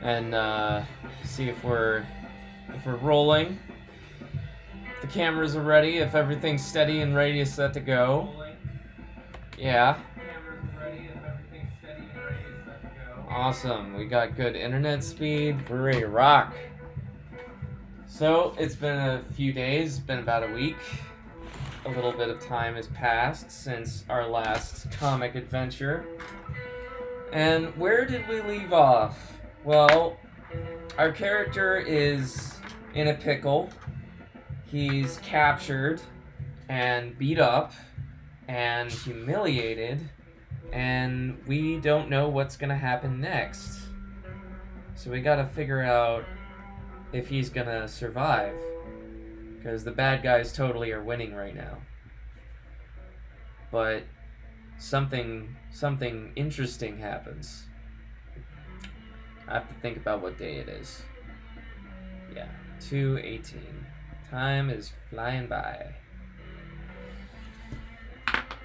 and see if we're rolling. If the cameras are ready, if everything's steady and ready to set to go. Yeah. Awesome. We got good internet speed. We're ready to rock. So, it's been a few days, it's been about a week. A little bit of time has passed since our last comic adventure. And where did we leave off? Well, our character is in a pickle. He's captured and beat up and humiliated, and we don't know what's gonna happen next. So we gotta figure out if he's gonna survive, because the bad guys totally are winning right now. But something interesting happens. I have to think about what day it is. Yeah, 2:18. Time is flying by.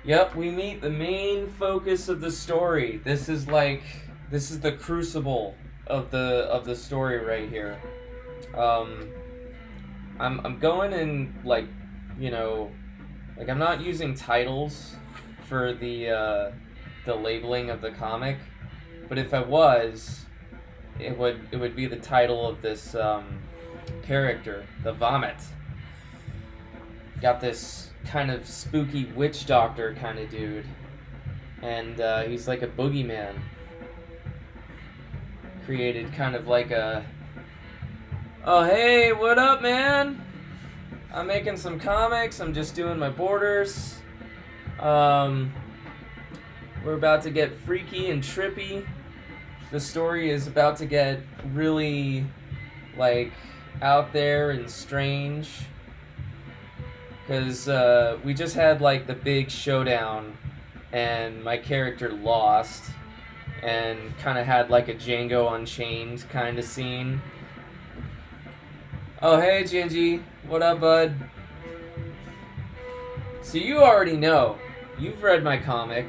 Yep, we meet the main focus of the story. This is the crucible of the story right here. I'm going in I'm not using titles for the labeling of the comic, but if I was, it would be the title of this character, the Vomit. Got this kind of spooky witch doctor kind of dude, and he's like a boogeyman. Created kind of like a, oh hey, what up, man? I'm making some comics. I'm just doing my borders. We're about to get freaky and trippy. The story is about to get really out there and strange. Because we just had the big showdown, and my character lost, and kind of had a Django Unchained kind of scene. Oh hey Gingy, what up bud? So you already know, you've read my comic.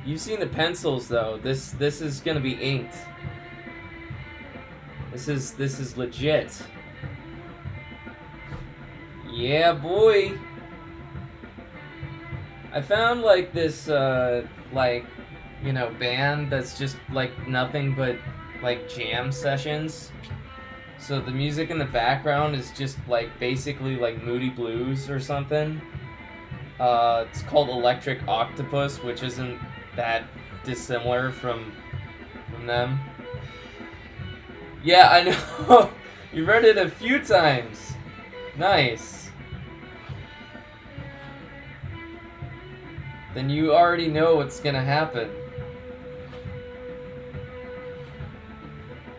You've seen the pencils though. This is gonna be inked. This is legit. Yeah, boy. I found this band that's just nothing but jam sessions. So the music in the background is just basically Moody Blues or something. It's called Electric Octopus, which isn't that dissimilar from them. Yeah, I know. You read it a few times. Nice. Then you already know what's gonna happen.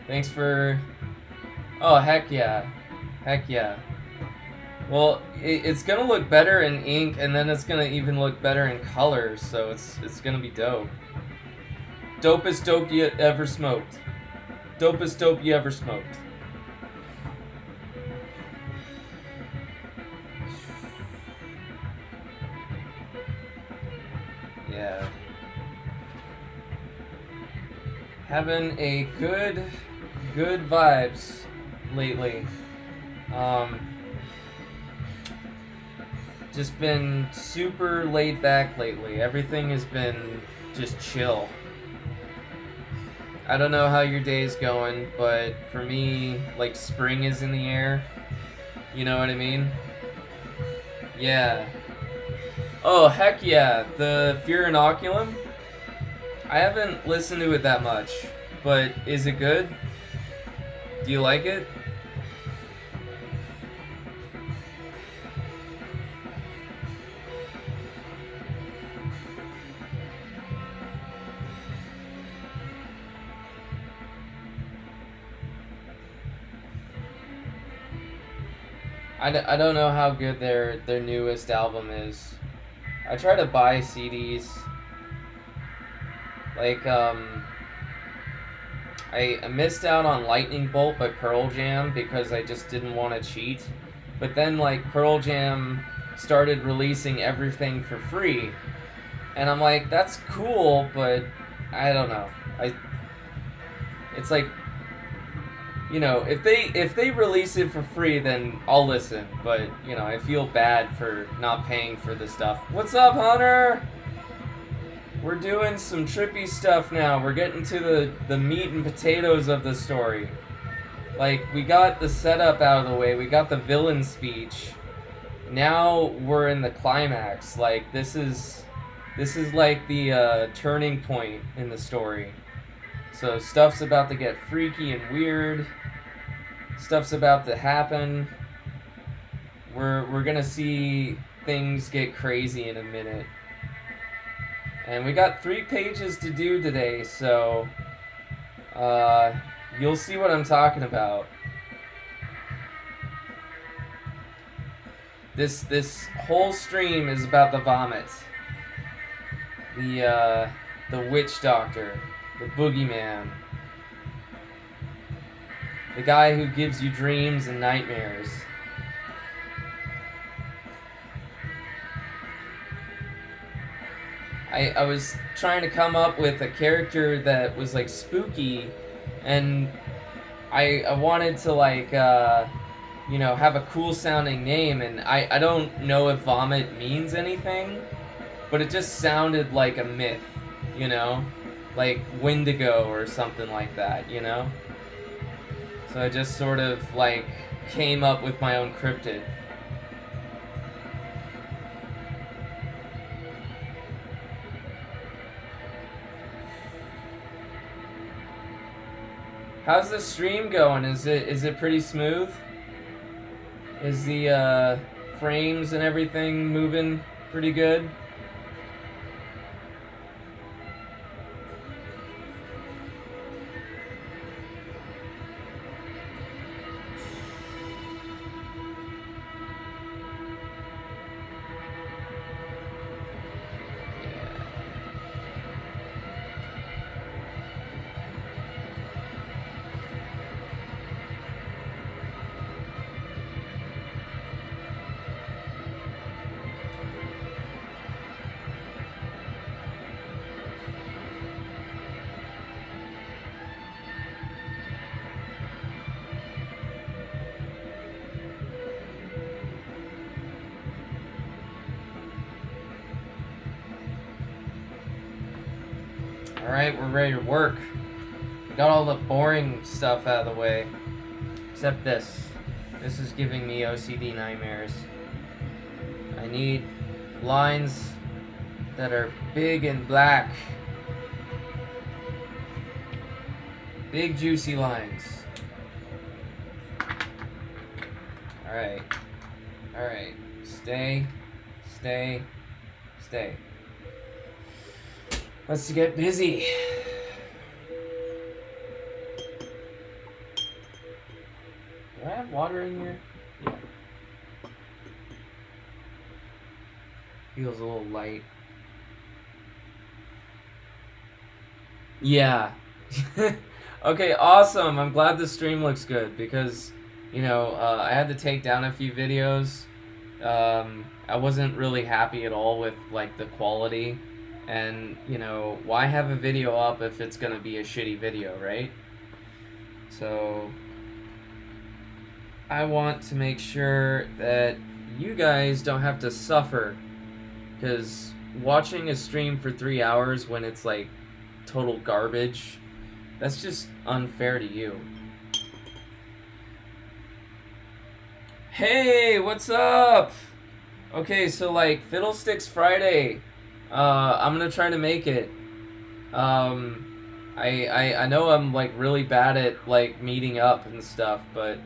Thanks for... Oh, heck yeah. Heck yeah. Well, it's gonna look better in ink, and then it's gonna even look better in color, so it's gonna be dope. Dopest dope you ever smoked. Dopest dope you ever smoked. Yeah. Having a good vibes lately. Just been super laid back lately. Everything has been just chill. I don't know how your day's going, but for me, spring is in the air. You know what I mean? Yeah. Oh, heck yeah. The Fear Inoculum? I haven't listened to it that much, but is it good? Do you like it? I don't know how good their newest album is. I try to buy CDs. I missed out on Lightning Bolt by Pearl Jam because I just didn't want to cheat. But then Pearl Jam started releasing everything for free. And I'm like, that's cool, but I don't know. It's like, you know, if they release it for free, then I'll listen. But you know, I feel bad for not paying for the stuff. What's up, Hunter? We're doing some trippy stuff now. We're getting to the meat and potatoes of the story. Like, we got the setup out of the way. We got the villain speech. Now we're in the climax. Like, this is like the turning point in the story. So stuff's about to get freaky and weird. Stuff's about to happen. We're gonna see things get crazy in a minute. And we got 3 pages to do today, so you'll see what I'm talking about. This whole stream is about the vomit. The witch doctor, the boogeyman. The guy who gives you dreams and nightmares. I was trying to come up with a character that was like spooky, and I wanted to like you know, have a cool sounding name, and I don't know if vomit means anything, but it just sounded like a myth, you know, like Wendigo or something like that, you know. So I just sort of like came up with my own cryptid. How's the stream going? Is it pretty smooth? Is the frames and everything moving pretty good? Alright, we're ready to work. We got all the boring stuff out of the way. Except this. This is giving me OCD nightmares. I need lines that are big and black. Big juicy lines. Alright. Alright. Stay. Stay. Stay. Let's get busy. Do I have water in here? Yeah. Feels a little light. Yeah. Okay, awesome. I'm glad the stream looks good because, you know, I had to take down a few videos. I wasn't really happy at all with, like, the quality. And, you know, why have a video up if it's gonna be a shitty video, right? So, I want to make sure that you guys don't have to suffer. Because watching a stream for 3 hours when it's, like, total garbage, that's just unfair to you. Hey, what's up? Okay, so, like, Fiddlesticks Friday. I'm gonna try to make it. I know I'm like really bad at like meeting up and stuff, but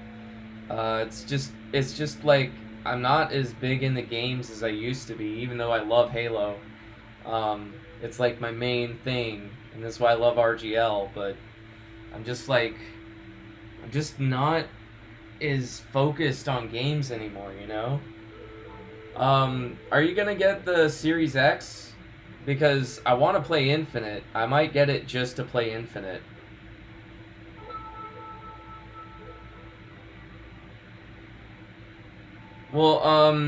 it's just like I'm not as big into games as I used to be, even though I love Halo. It's like my main thing, and that's why I love RGL, but I'm just not as focused on games anymore, you know? Are you gonna get the Series X? Because I want to play Infinite. I might get it just to play Infinite. Well,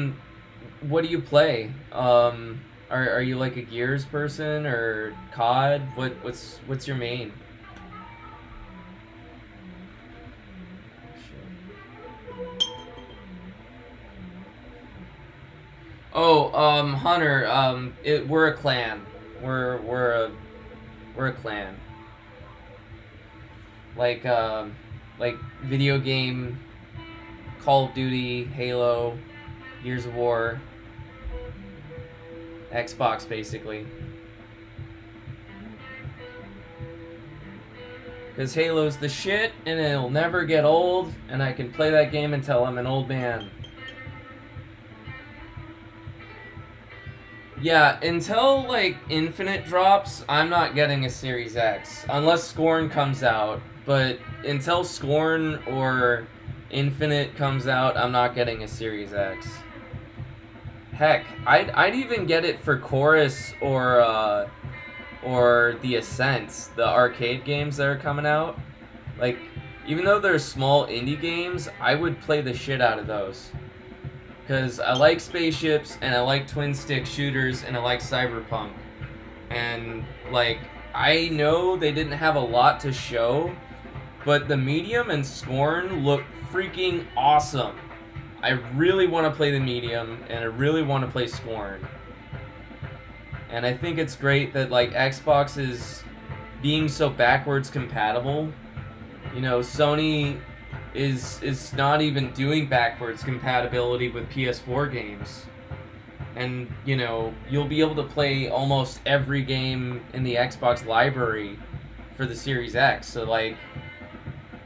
what do you play? Are you like a Gears person or COD? What's your main? Oh, Hunter, we're a clan. We're a clan. Like, like video game, Call of Duty, Halo, Gears of War, Xbox, basically. Because Halo's the shit, and it'll never get old, and I can play that game until I'm an old man. Yeah, until, like, Infinite drops, I'm not getting a Series X. Unless Scorn comes out. But until Scorn or Infinite comes out, I'm not getting a Series X. Heck, I'd even get it for Chorus or the Ascent, the arcade games that are coming out. Like, even though they're small indie games, I would play the shit out of those. Because I like spaceships, and I like twin-stick shooters, and I like Cyberpunk. And, like, I know they didn't have a lot to show, but the Medium and Scorn look freaking awesome. I really want to play the Medium, and I really want to play Scorn. And I think it's great that, like, Xbox is being so backwards compatible. You know, Sony is not even doing backwards compatibility with PS4 games. And, you know, you'll be able to play almost every game in the Xbox library for the Series X. So, like,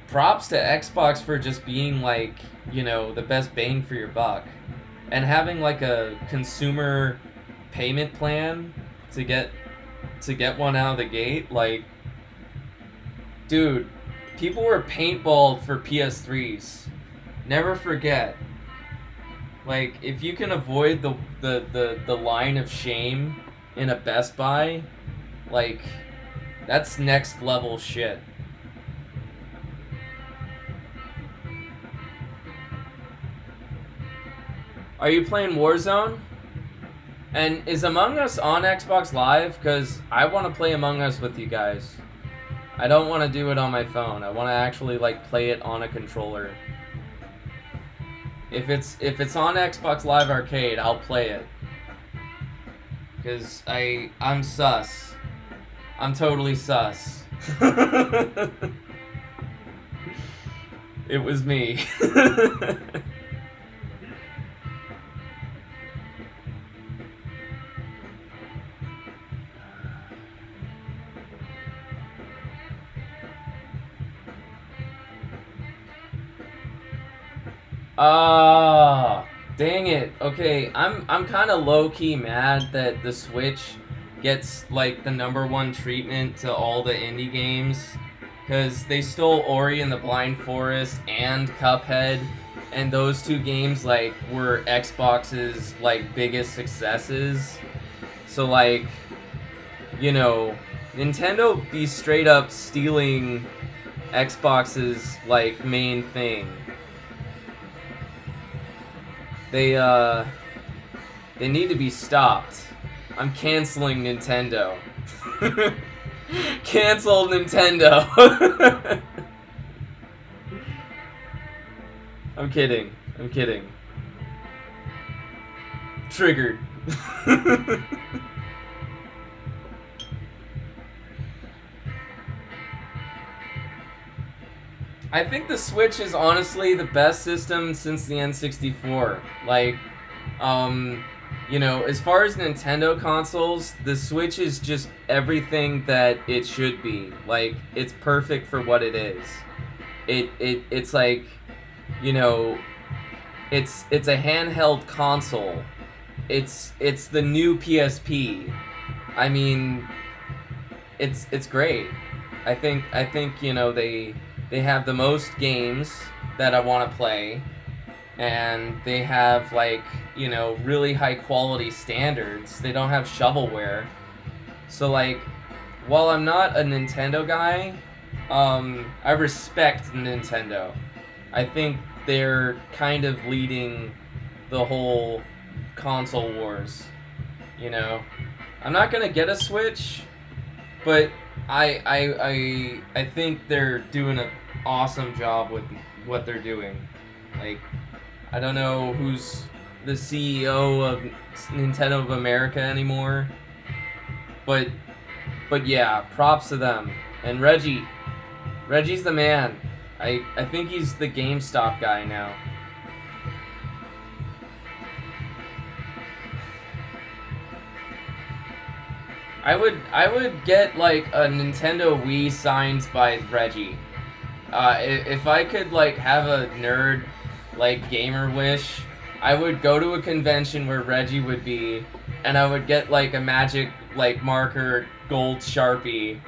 props to Xbox for just being, like, you know, the best bang for your buck. And having, like, a consumer payment plan to get one out of the gate. Like, dude, people were paintballed for PS3s. Never forget. Like, if you can avoid the line of shame in a Best Buy, like, that's next level shit. Are you playing Warzone? And is Among Us on Xbox Live? Because I want to play Among Us with you guys. I don't want to do it on my phone. I want to actually, like, play it on a controller. If it's on Xbox Live Arcade, I'll play it. Because I'm sus. I'm totally sus. It was me. Ah, dang it. Okay, I'm kind of low-key mad that the Switch gets, like, the #1 treatment to all the indie games, because they stole Ori and the Blind Forest and Cuphead, and those two games, like, were Xbox's, like, biggest successes. So, like, you know, Nintendo be straight up stealing Xbox's, like, main thing. They need to be stopped. I'm canceling Nintendo. Cancel Nintendo. I'm kidding. I'm kidding. Triggered. I think the Switch is honestly the best system since the N64. Like, you know, as far as Nintendo consoles, the Switch is just everything that it should be. Like, it's perfect for what it is. It's like, you know, it's a handheld console. It's the new PSP. I mean, it's great. I think you know they have the most games that I want to play, and they have, like, you know, really high quality standards. They don't have shovelware. So, like, while I'm not a Nintendo guy, I respect Nintendo. I think they're kind of leading the whole console wars, you know? I'm not gonna get a Switch, but I think they're doing an awesome job with what they're doing. Like, I don't know who's the CEO of Nintendo of America anymore. But yeah, props to them. And Reggie's the man. I think he's the GameStop guy now. I would get like a Nintendo Wii signed by Reggie. If I could like have a nerd like gamer wish, I would go to a convention where Reggie would be, and I would get like a magic like marker gold Sharpie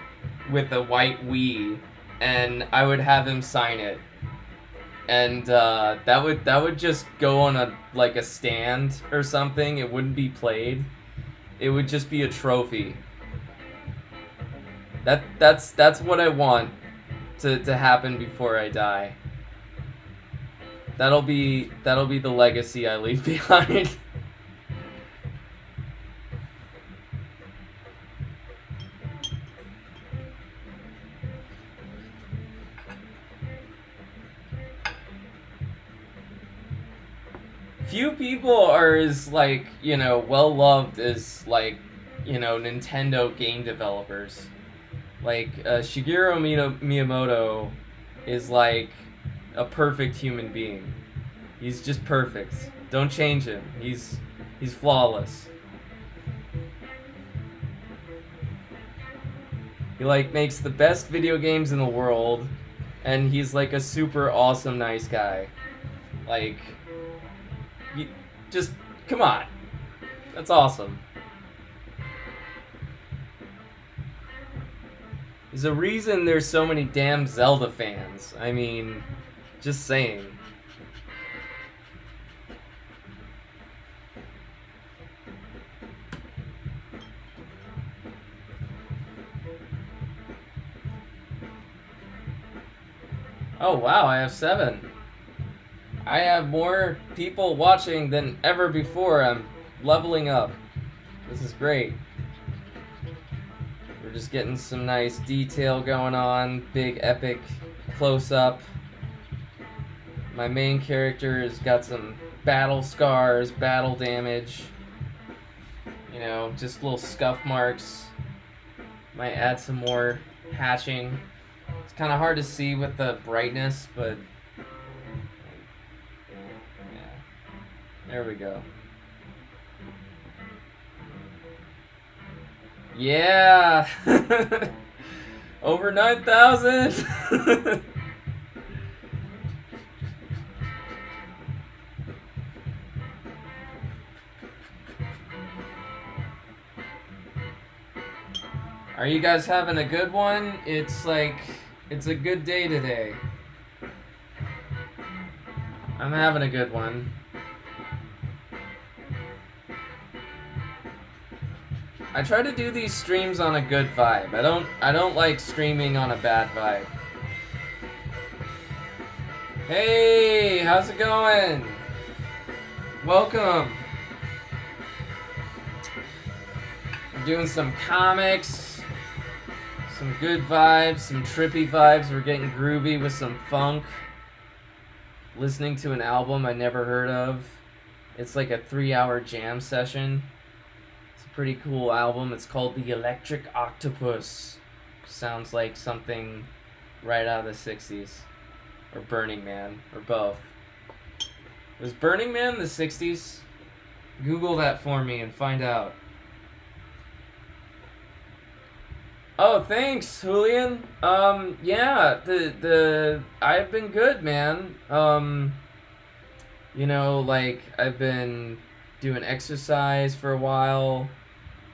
with a white Wii, and I would have him sign it. And that would just go on a like a stand or something. It wouldn't be played. It would just be a trophy. That's what I want to happen before I die. That'll be the legacy I leave behind. Few people are as like, well loved as like, Nintendo game developers. Like Shigeru Miyamoto is like a perfect human being. He's just perfect. Don't change him. He's flawless. He like makes the best video games in the world, and he's like a super awesome nice guy. Like, just come on. That's awesome. There's a reason there's so many damn Zelda fans. I mean, just saying. Oh wow, I have 7. I have more people watching than ever before. I'm leveling up. This is great. We're just getting some nice detail going on. Big epic close-up. My main character has got some battle scars, battle damage. Just little scuff marks. Might add some more hatching. It's kind of hard to see with the brightness, but yeah. There we go. Yeah! Over 9,000! Are you guys having a good one? It's a good day today. I'm having a good one. I try to do these streams on a good vibe. I don't like streaming on a bad vibe. Hey, how's it going? Welcome. I'm doing some comics, some good vibes, some trippy vibes. We're getting groovy with some funk. Listening to an album I never heard of. It's like a 3-hour jam session. Pretty cool album. It's called The Electric Octopus. Sounds like something right out of the 60s. Or Burning Man. Or both. Was Burning Man the 60s? Google that for me and find out. Oh, thanks, Julian. Yeah, I've been good, man. I've been doing exercise for a while.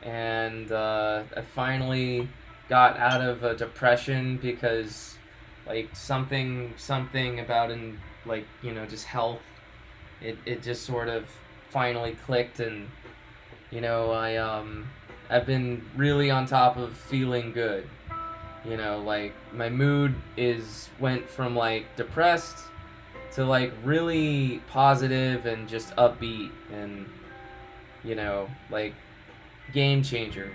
And I finally got out of a depression because something about just health, it just sort of finally clicked, and I've been really on top of feeling good. My mood went from depressed to really positive and just upbeat, and game changer.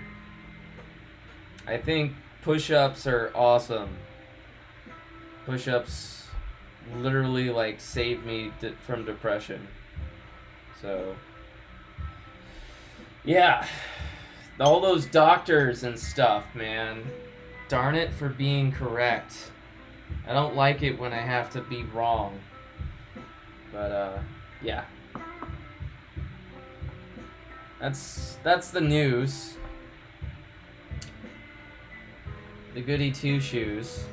I think push-ups are awesome. Push-ups literally saved me from depression. So, yeah. All those doctors and stuff, man. Darn it for being correct. I don't like it when I have to be wrong. But, yeah. That's the news. The goody two shoes.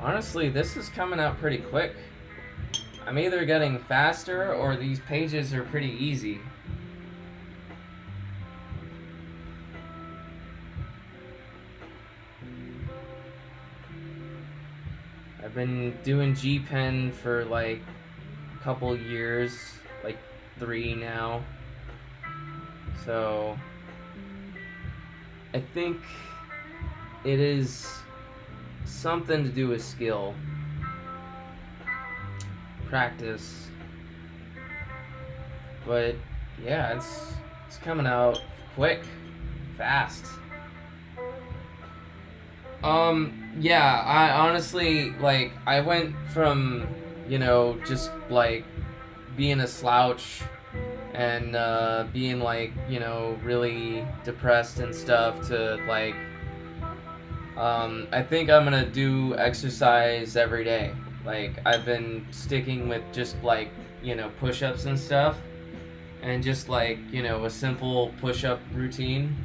Honestly, this is coming out pretty quick. I'm either getting faster or these pages are pretty easy. I've been doing G-Pen for like a couple years, like 3 now. So I think it is something to do with skill, practice. But yeah, it's coming out quick, fast. Yeah, I honestly, like, I went from, just, like, being a slouch and, being, like, really depressed and stuff to, like, I think I'm gonna do exercise every day. Like, I've been sticking with just, like, push-ups and stuff, and just, like, a simple push-up routine.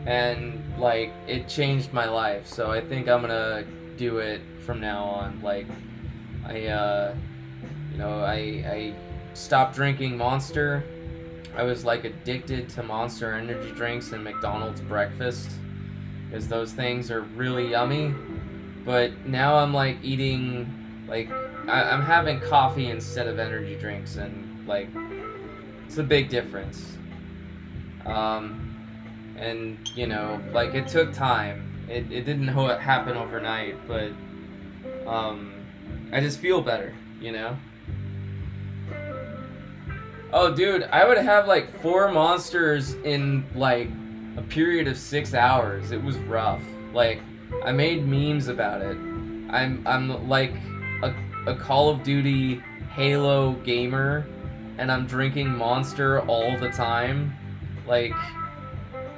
And like it changed my life, so I think I'm gonna do it from now on. Like I stopped drinking Monster. I was like addicted to Monster energy drinks and McDonald's breakfast because those things are really yummy. But now I'm like eating, like I'm having coffee instead of energy drinks, and like it's a big difference. And, like, it took time. It didn't happen overnight, but, I just feel better, Oh, dude, I would have, like, 4 Monsters in, like, a period of 6 hours. It was rough. Like, I made memes about it. I'm like, a Call of Duty Halo gamer, and I'm drinking Monster all the time. Like,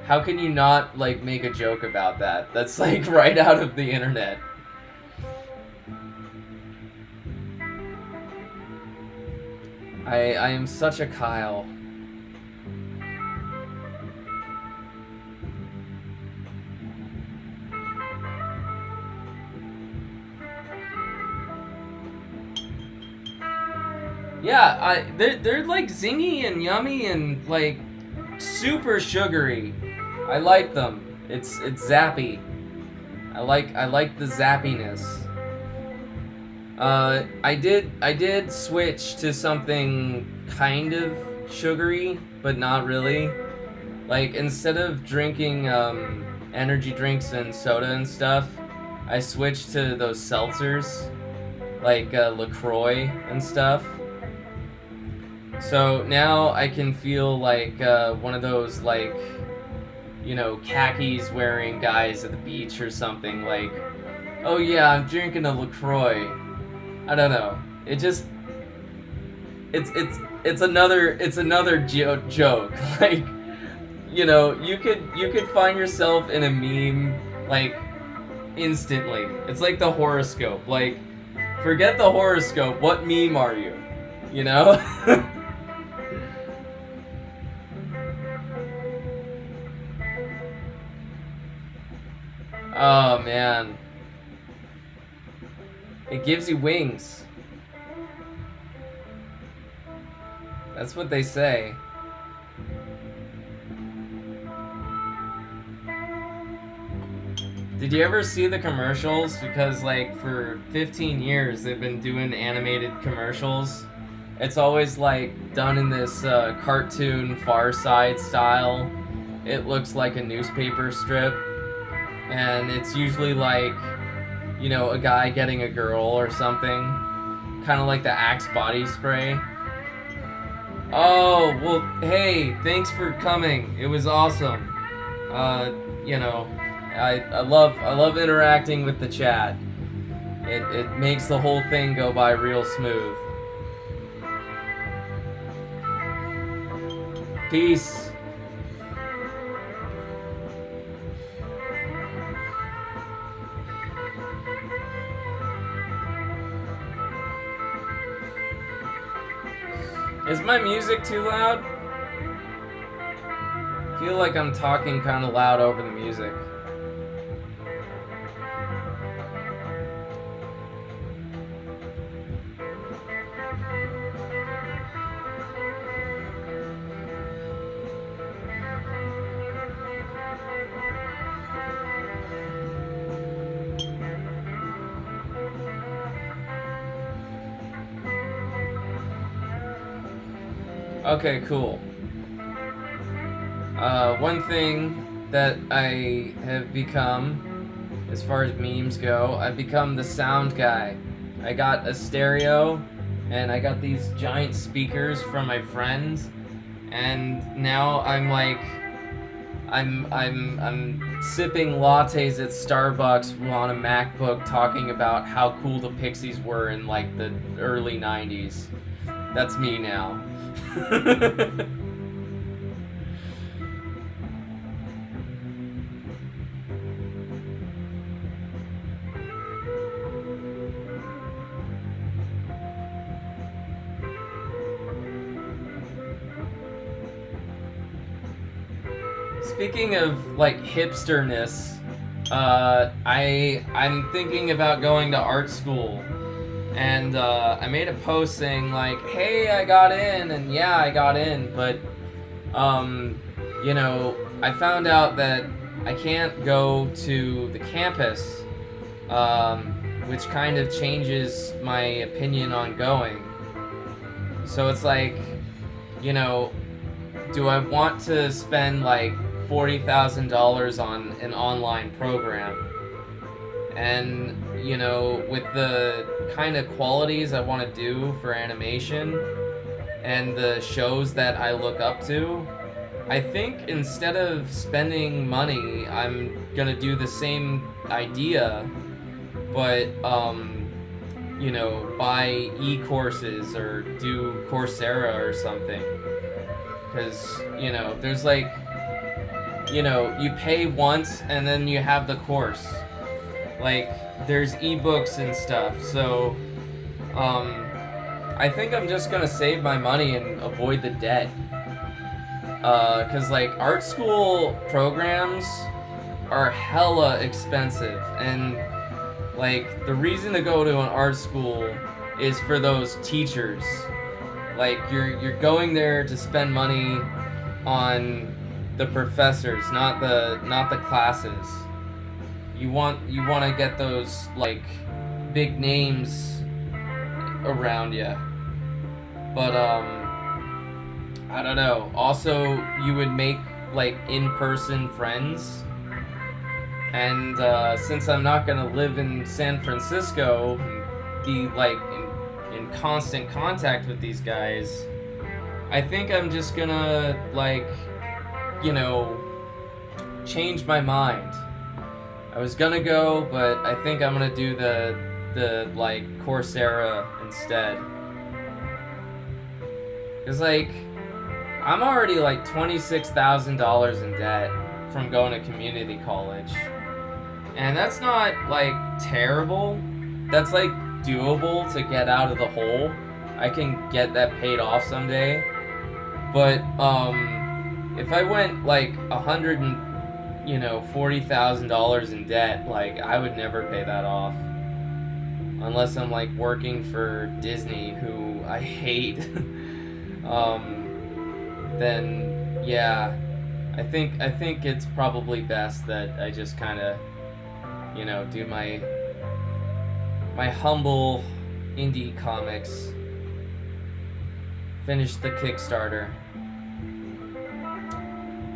how can you not, like, make a joke about that? That's, like, right out of the internet. I am such a Kyle. Yeah, they're, like, zingy and yummy and, like, super sugary. I like them. It's zappy. I like the zappiness. I did switch to something kind of sugary, but not really. Like, instead of drinking energy drinks and soda and stuff, I switched to those seltzers, like LaCroix and stuff. So now I can feel like one of those, like, khakis wearing guys at the beach or something. Like, oh yeah, I'm drinking a LaCroix. I don't know. It just, it's another joke. Like, you could find yourself in a meme, like, instantly. It's like the horoscope. Like, forget the horoscope. What meme are you? Oh, man. It gives you wings. That's what they say. Did you ever see the commercials? Because, like, for 15 years, they've been doing animated commercials. It's always, like, done in this cartoon Far Side style. It looks like a newspaper strip. And it's usually like, a guy getting a girl or something. Kind of like the Axe body spray. Oh, well, hey, thanks for coming. It was awesome. You know, I love interacting with the chat. It makes the whole thing go by real smooth. Peace. Is my music too loud? I feel like I'm talking kind of loud over the music. Okay, cool. One thing that I have become, as far as memes go, I've become the sound guy. I got a stereo, and I got these giant speakers from my friends, and now I'm like, I'm sipping lattes at Starbucks on a MacBook, talking about how cool the Pixies were in like the early '90s. That's me now. Speaking of like hipsterness, I'm thinking about going to art school, and I made a post saying like, "Hey, I got in," and yeah, I got in, but you know, I found out that I can't go to the campus, which kind of changes my opinion on going. So it's like, you know, do I want to spend like $40,000 on an online program? And, you know, with the kind of qualities I want to do for animation and the shows that I look up to, I think instead of spending money, I'm gonna do the same idea, but, you know, buy e-courses or do Coursera or something. Because, you know, there's like, you know, you pay once and then you have the course. Like, there's ebooks and stuff, so, I think I'm just gonna save my money and avoid the debt. Cause like, art school programs are hella expensive, and like, the reason to go to an art school is for those teachers. Like, you're going there to spend money on the professors, not the classes. You want to get those like big names around you. But I don't know. Also, you would make like in-person friends. And since I'm not gonna live in San Francisco and be like in constant contact with these guys, I think I'm just gonna like, you know, change my mind. I was gonna go, but I think I'm gonna do the like Coursera instead. Cause like, I'm already like $26,000 in debt from going to community college. And that's not like terrible. That's like doable to get out of the hole. I can get that paid off someday. But if I went like $40,000 in debt, like I would never pay that off. Unless I'm like working for Disney, who I hate. Then yeah, I think it's probably best that I just kind of, you know, do my humble indie comics, finish the Kickstarter,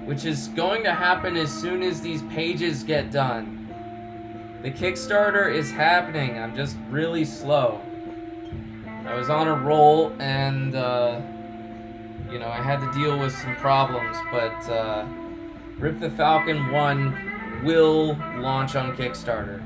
which is going to happen as soon as these pages get done. The Kickstarter is happening. I'm just really slow. I was on a roll, and you know, I had to deal with some problems, but Rip the Falcon 1 will launch on Kickstarter.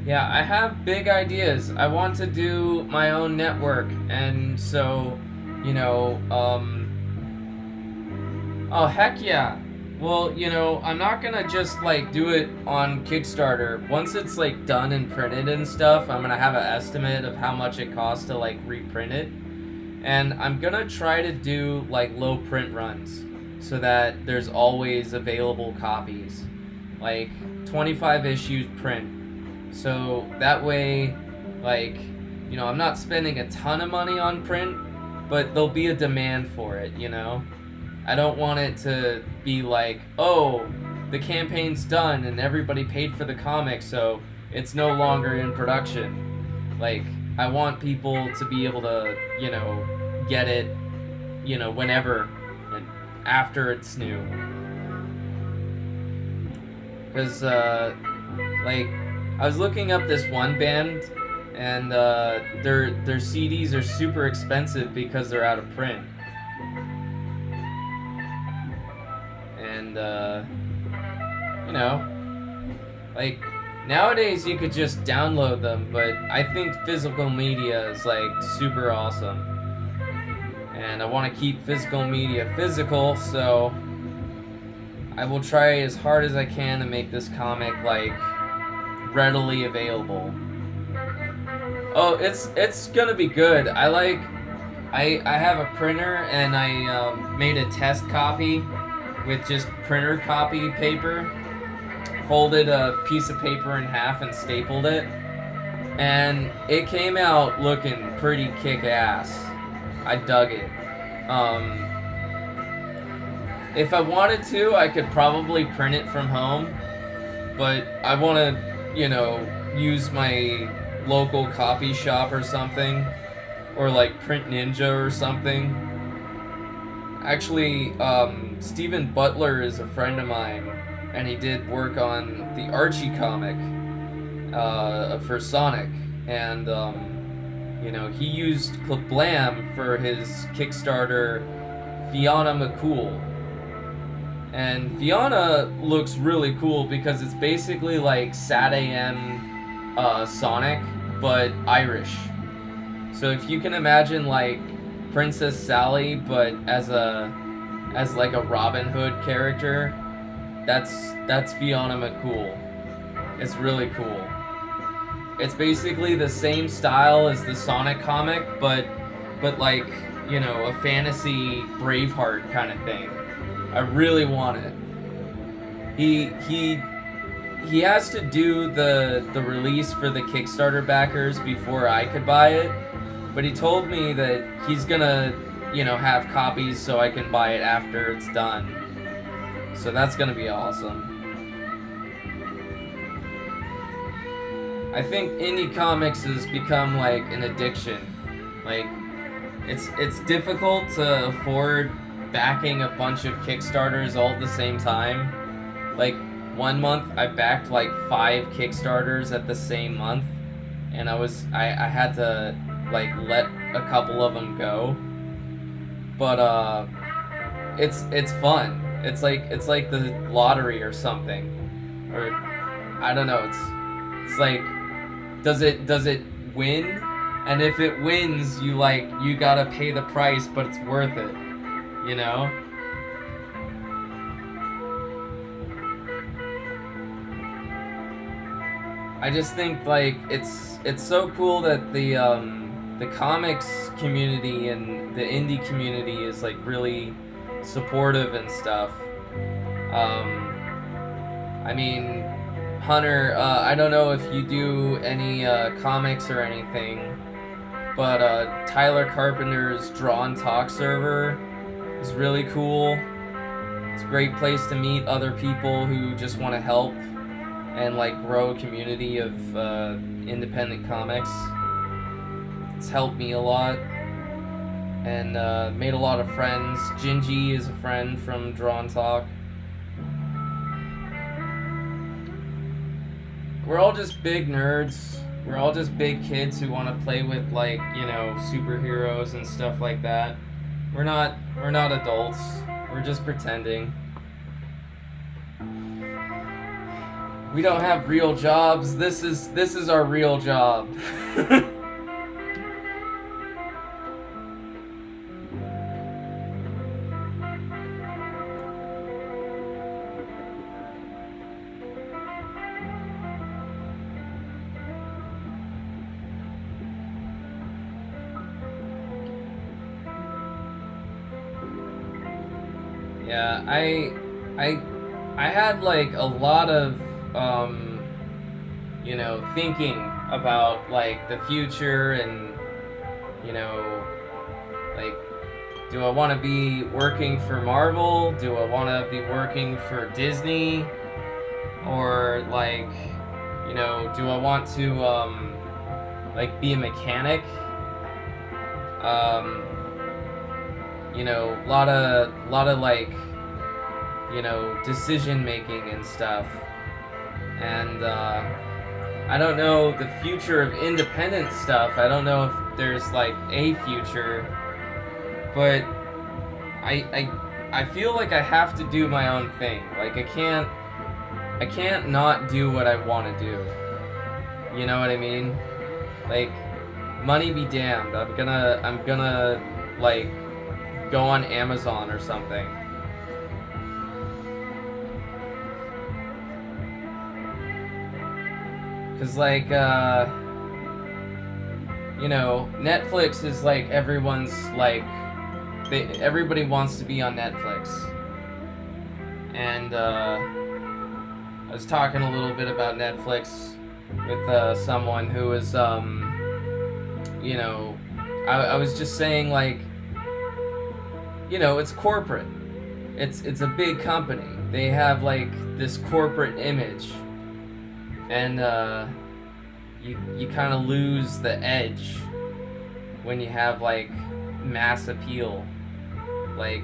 Yeah, I have big ideas. I want to do my own network, and so, you know, oh, heck yeah. Well, you know, I'm not gonna just, like, do it on Kickstarter. Once it's, like, done and printed and stuff, I'm gonna have an estimate of how much it costs to, like, reprint it. And I'm gonna try to do, like, low print runs so that there's always available copies. Like, 25 issues print. So that way, like, you know, I'm not spending a ton of money on print, but there'll be a demand for it, you know? I don't want it to be like, oh, the campaign's done and everybody paid for the comic, so it's no longer in production. Like, I want people to be able to, you know, get it, you know, whenever and after it's new. Because, like, I was looking up this one band, and their CDs are super expensive because they're out of print. And you know, like, nowadays you could just download them, but I think physical media is, like, super awesome. And I want to keep physical media physical, so I will try as hard as I can to make this comic, like, readily available. Oh, it's gonna be good. I have a printer, and I made a test copy with just printer copy paper, folded a piece of paper in half and stapled it, and it came out looking pretty kick-ass. I dug it. If I wanted to, I could probably print it from home, but I want to, you know, use my local copy shop or something, or like Print Ninja or something. Actually, Stephen Butler is a friend of mine, and he did work on the Archie comic for Sonic, and you know, he used Kablam for his Kickstarter Fiona McCool. And Fiona looks really cool because it's basically like SatAM Sonic, but Irish. So if you can imagine, like, Princess Sally, but as like a Robin Hood character, that's Fiona McCool. It's really cool. It's basically the same style as the Sonic comic, but like, you know, a fantasy Braveheart kind of thing. I really want it. He has to do the release for the Kickstarter backers before I could buy it, but he told me that he's gonna, you know, have copies so I can buy it after it's done. So that's gonna be awesome. I think indie comics has become like an addiction. Like, it's difficult to afford backing a bunch of Kickstarters all at the same time. Like, one month I backed like 5 Kickstarters at the same month, and I had to, like, let a couple of them go. But it's fun. It's like the lottery or something, or I don't know. It's like, does it win? And if it wins, you gotta pay the price, but it's worth it. You know? I just think, like, it's so cool that the comics community and the indie community is, like, really supportive and stuff. I mean, Hunter, I don't know if you do any comics or anything, but Tyler Carpenter's Draw and Talk server is really cool. It's a great place to meet other people who just want to help and like grow a community of independent comics. It's helped me a lot and made a lot of friends. Gingy is a friend from Drawn Talk. We're all just big nerds. We're all just big kids who want to play with, like, you know, superheroes and stuff like that. We're not adults. We're just pretending. We don't have real jobs. This is our real job. Yeah, I had like a lot of you know, thinking about like the future and, you know, like, do I want to be working for Marvel? Do I want to be working for Disney? Or like, you know, do I want to like be a mechanic? You know, lot of like, you know, decision making and stuff. And I don't know the future of independent stuff. I don't know if there's like a future, but I feel like I have to do my own thing. Like I can't not do what I want to do. You know what I mean? Like, money be damned. I'm gonna like go on Amazon or something. Cause like, you know, Netflix is like everyone's like, everybody wants to be on Netflix. And I was talking a little bit about Netflix with someone who was, you know, I was just saying like, you know, it's corporate. It's a big company. They have like this corporate image. And you kind of lose the edge when you have like mass appeal. Like,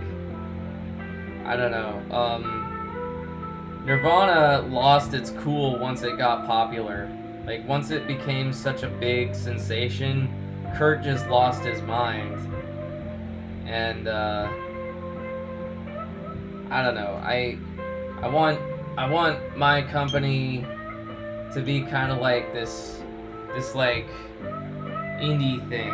I don't know. Nirvana lost its cool once it got popular. Like, once it became such a big sensation, Kurt just lost his mind. And I don't know. I want my company to be kind of like this like indie thing.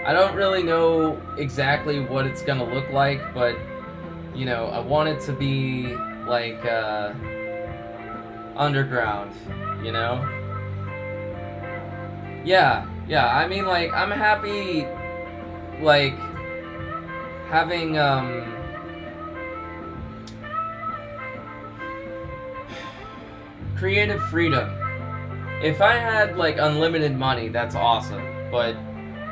I don't really know exactly what it's gonna look like, but you know, I want it to be like underground, you know? Yeah, I mean, like, I'm happy like having creative freedom. If I had like unlimited money, that's awesome. But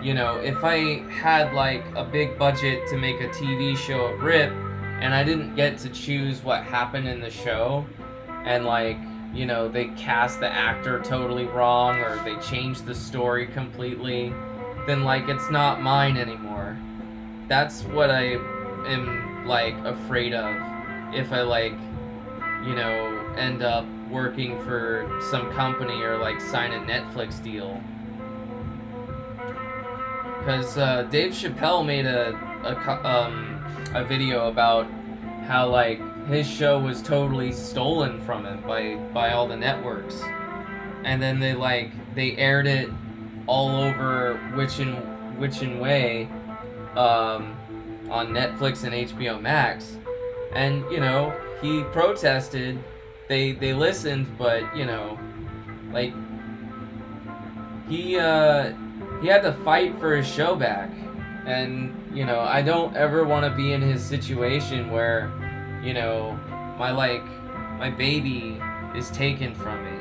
you know, if I had like a big budget to make a TV show of Rip and I didn't get to choose what happened in the show, and like, you know, they cast the actor totally wrong or they changed the story completely, then like it's not mine anymore. That's what I am like afraid of if I like, you know, end up working for some company or like sign a Netflix deal. Because Dave Chappelle made a video about how like his show was totally stolen from him by all the networks, and then they aired it all over Witchin' Way on Netflix and HBO Max, and you know, he protested. They listened, but you know, like he had to fight for his show back. And you know, I don't ever want to be in his situation where, you know, my baby is taken from me.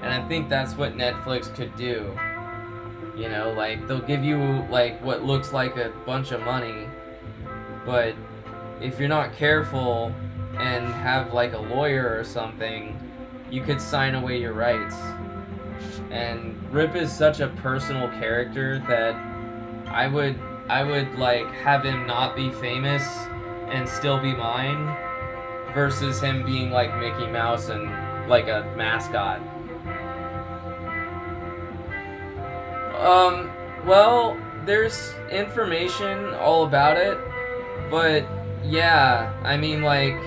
And I think that's what Netflix could do. You know, like, they'll give you like what looks like a bunch of money, but if you're not careful and have like a lawyer or something, you could sign away your rights. And Rip is such a personal character that I would like have him not be famous and still be mine versus him being like Mickey Mouse and like a mascot. Well, there's information all about it, but yeah, I mean, like,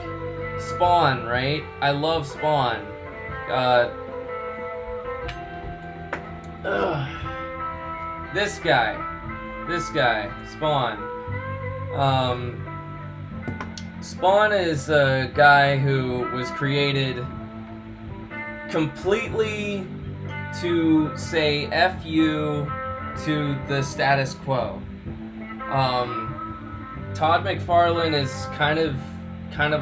Spawn, right? I love Spawn. This guy, Spawn. Spawn is a guy who was created completely to say F you to the status quo. Todd McFarlane is kind of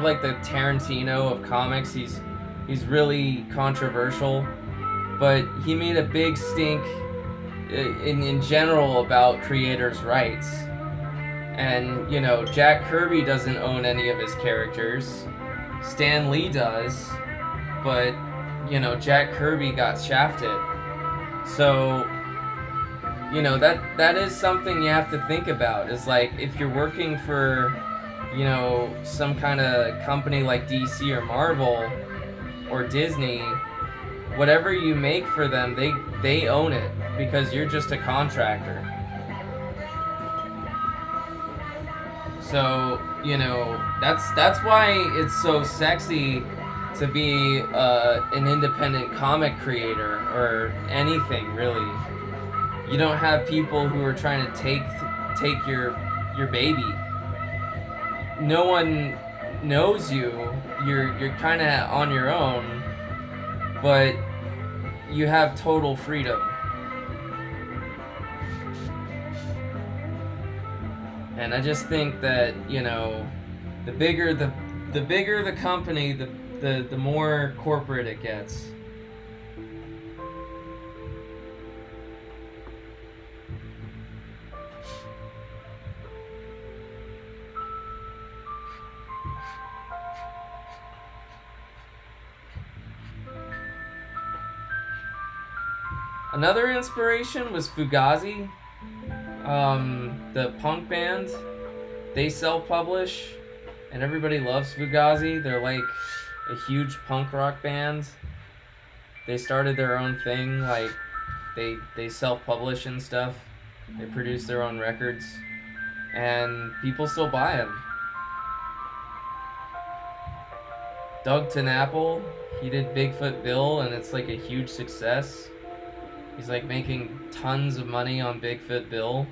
like the Tarantino of comics. He's really controversial, but he made a big stink in general about creators' rights. And, you know, Jack Kirby doesn't own any of his characters. Stan Lee does, but, you know, Jack Kirby got shafted. So, you know, that is something you have to think about. Is like, if you're working for, you know, some kind of company like DC or Marvel or Disney, whatever you make for them, they own it because you're just a contractor. So, you know, that's why it's so sexy to be an independent comic creator or anything, really. You don't have people who are trying to take your baby. No one knows you. You're kind of on your own, but you have total freedom. And I just think that, you know, the bigger the company, the more corporate it gets. Another inspiration was Fugazi, the punk band. They self-publish, and everybody loves Fugazi. They're like a huge punk rock band. They started their own thing, like they self-publish and stuff. They produce their own records, and people still buy them. Doug TenNapel, he did Bigfoot Bill, and it's like a huge success. He's like making tons of money on Bigfoot Bill.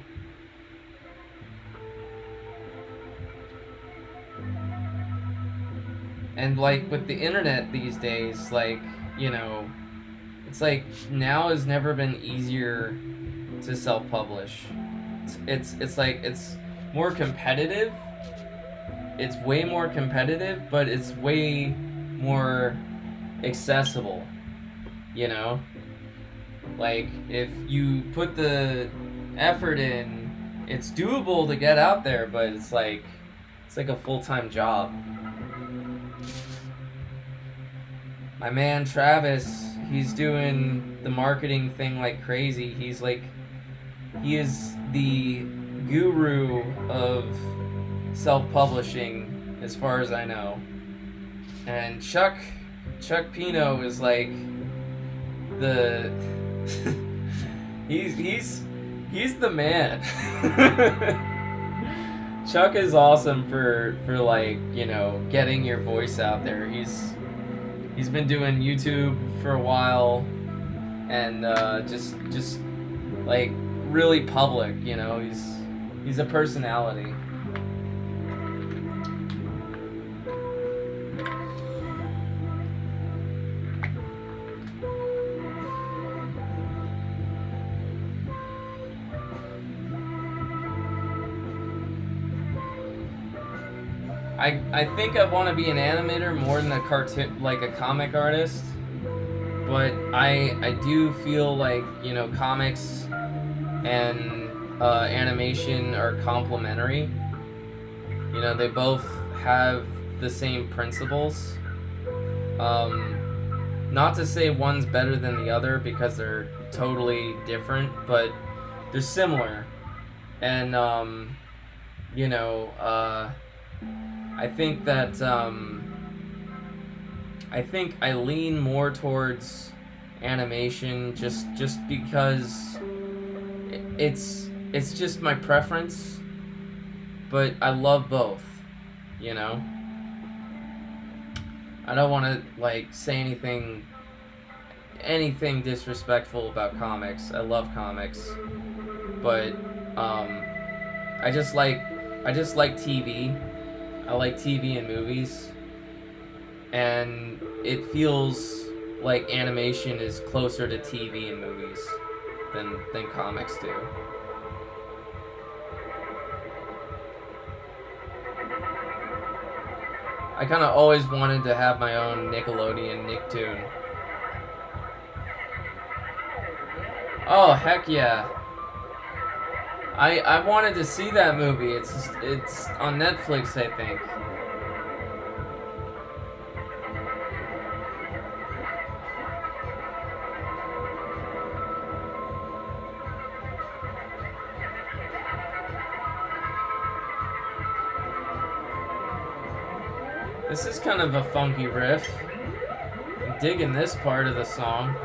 And like with the internet these days, like, you know, it's like now has never been easier to self-publish. It's like it's more competitive. It's way more competitive, but it's way more accessible, you know? Like, if you put the effort in, it's doable to get out there, but it's like a full-time job. My man Travis, he's doing the marketing thing like crazy. He is the guru of self-publishing, as far as I know. And Chuck Pino is like the he's the man. Chuck is awesome for like, you know, getting your voice out there. He's been doing YouTube for a while, and just like really public, you know. He's a personality. I think I want to be an animator more than a cartoon, like a comic artist. But I do feel like, you know, comics and animation are complementary. You know, they both have the same principles. Not to say one's better than the other because they're totally different, but they're similar. And, you know, I think that, I think I lean more towards animation just because it's just my preference, but I love both, you know? I don't want to, like, say anything disrespectful about comics. I love comics, but I just like TV. I like TV and movies, and it feels like animation is closer to TV and movies than comics do. I kind of always wanted to have my own Nickelodeon Nicktoon. Oh, heck yeah. I wanted to see that movie. It's on Netflix, I think. This is kind of a funky riff. I'm digging this part of the song.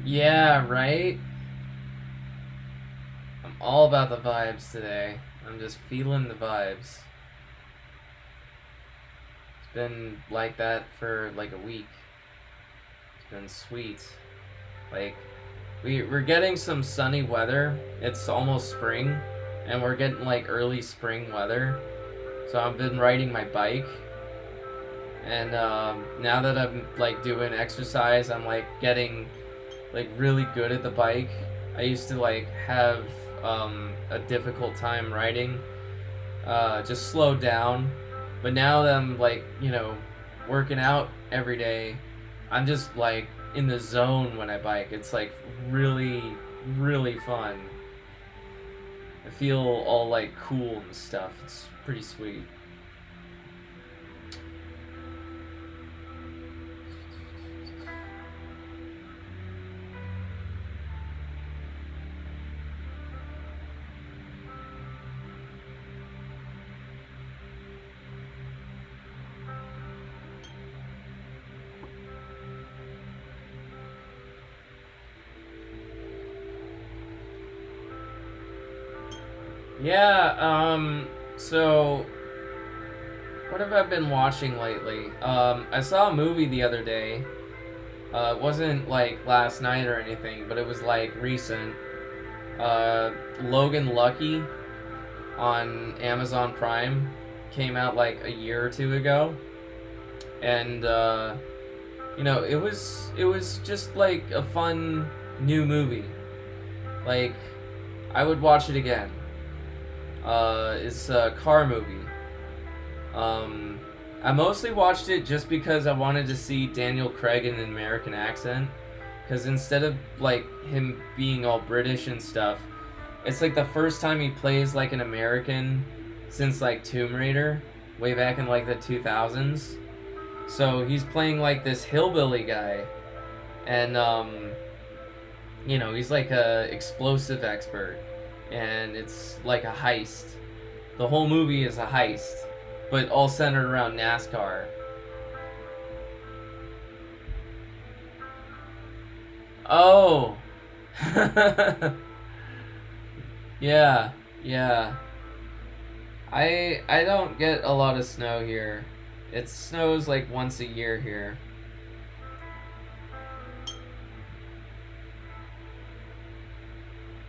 Yeah, right? I'm all about the vibes today. I'm just feeling the vibes. It's been like that for like a week. It's been sweet. Like, we're getting some sunny weather. It's almost spring, and we're getting like early spring weather. So I've been riding my bike, and now that I'm like doing exercise, I'm like getting like really good at the bike. I used to like have a difficult time riding, just slow down. But now that I'm like, you know, working out every day, I'm just like in the zone when I bike. It's like really, really fun. I feel all like cool and stuff. It's pretty sweet. Yeah, so what have I been watching lately? I saw a movie the other day. It wasn't like last night or anything, but it was like recent. Logan Lucky on Amazon Prime came out like a year or two ago, and you know, it was just like a fun new movie. Like, I would watch it again. It's a car movie. I mostly watched it just because I wanted to see Daniel Craig in an American accent. Because instead of like him being all British and stuff, it's like the first time he plays like an American since like Tomb Raider, way back in like the 2000s. So he's playing like this hillbilly guy, and you know, he's like a explosive expert, and it's like a heist. The whole movie is a heist, but all centered around NASCAR. Oh. Yeah, yeah. I don't get a lot of snow here. It snows like once a year here.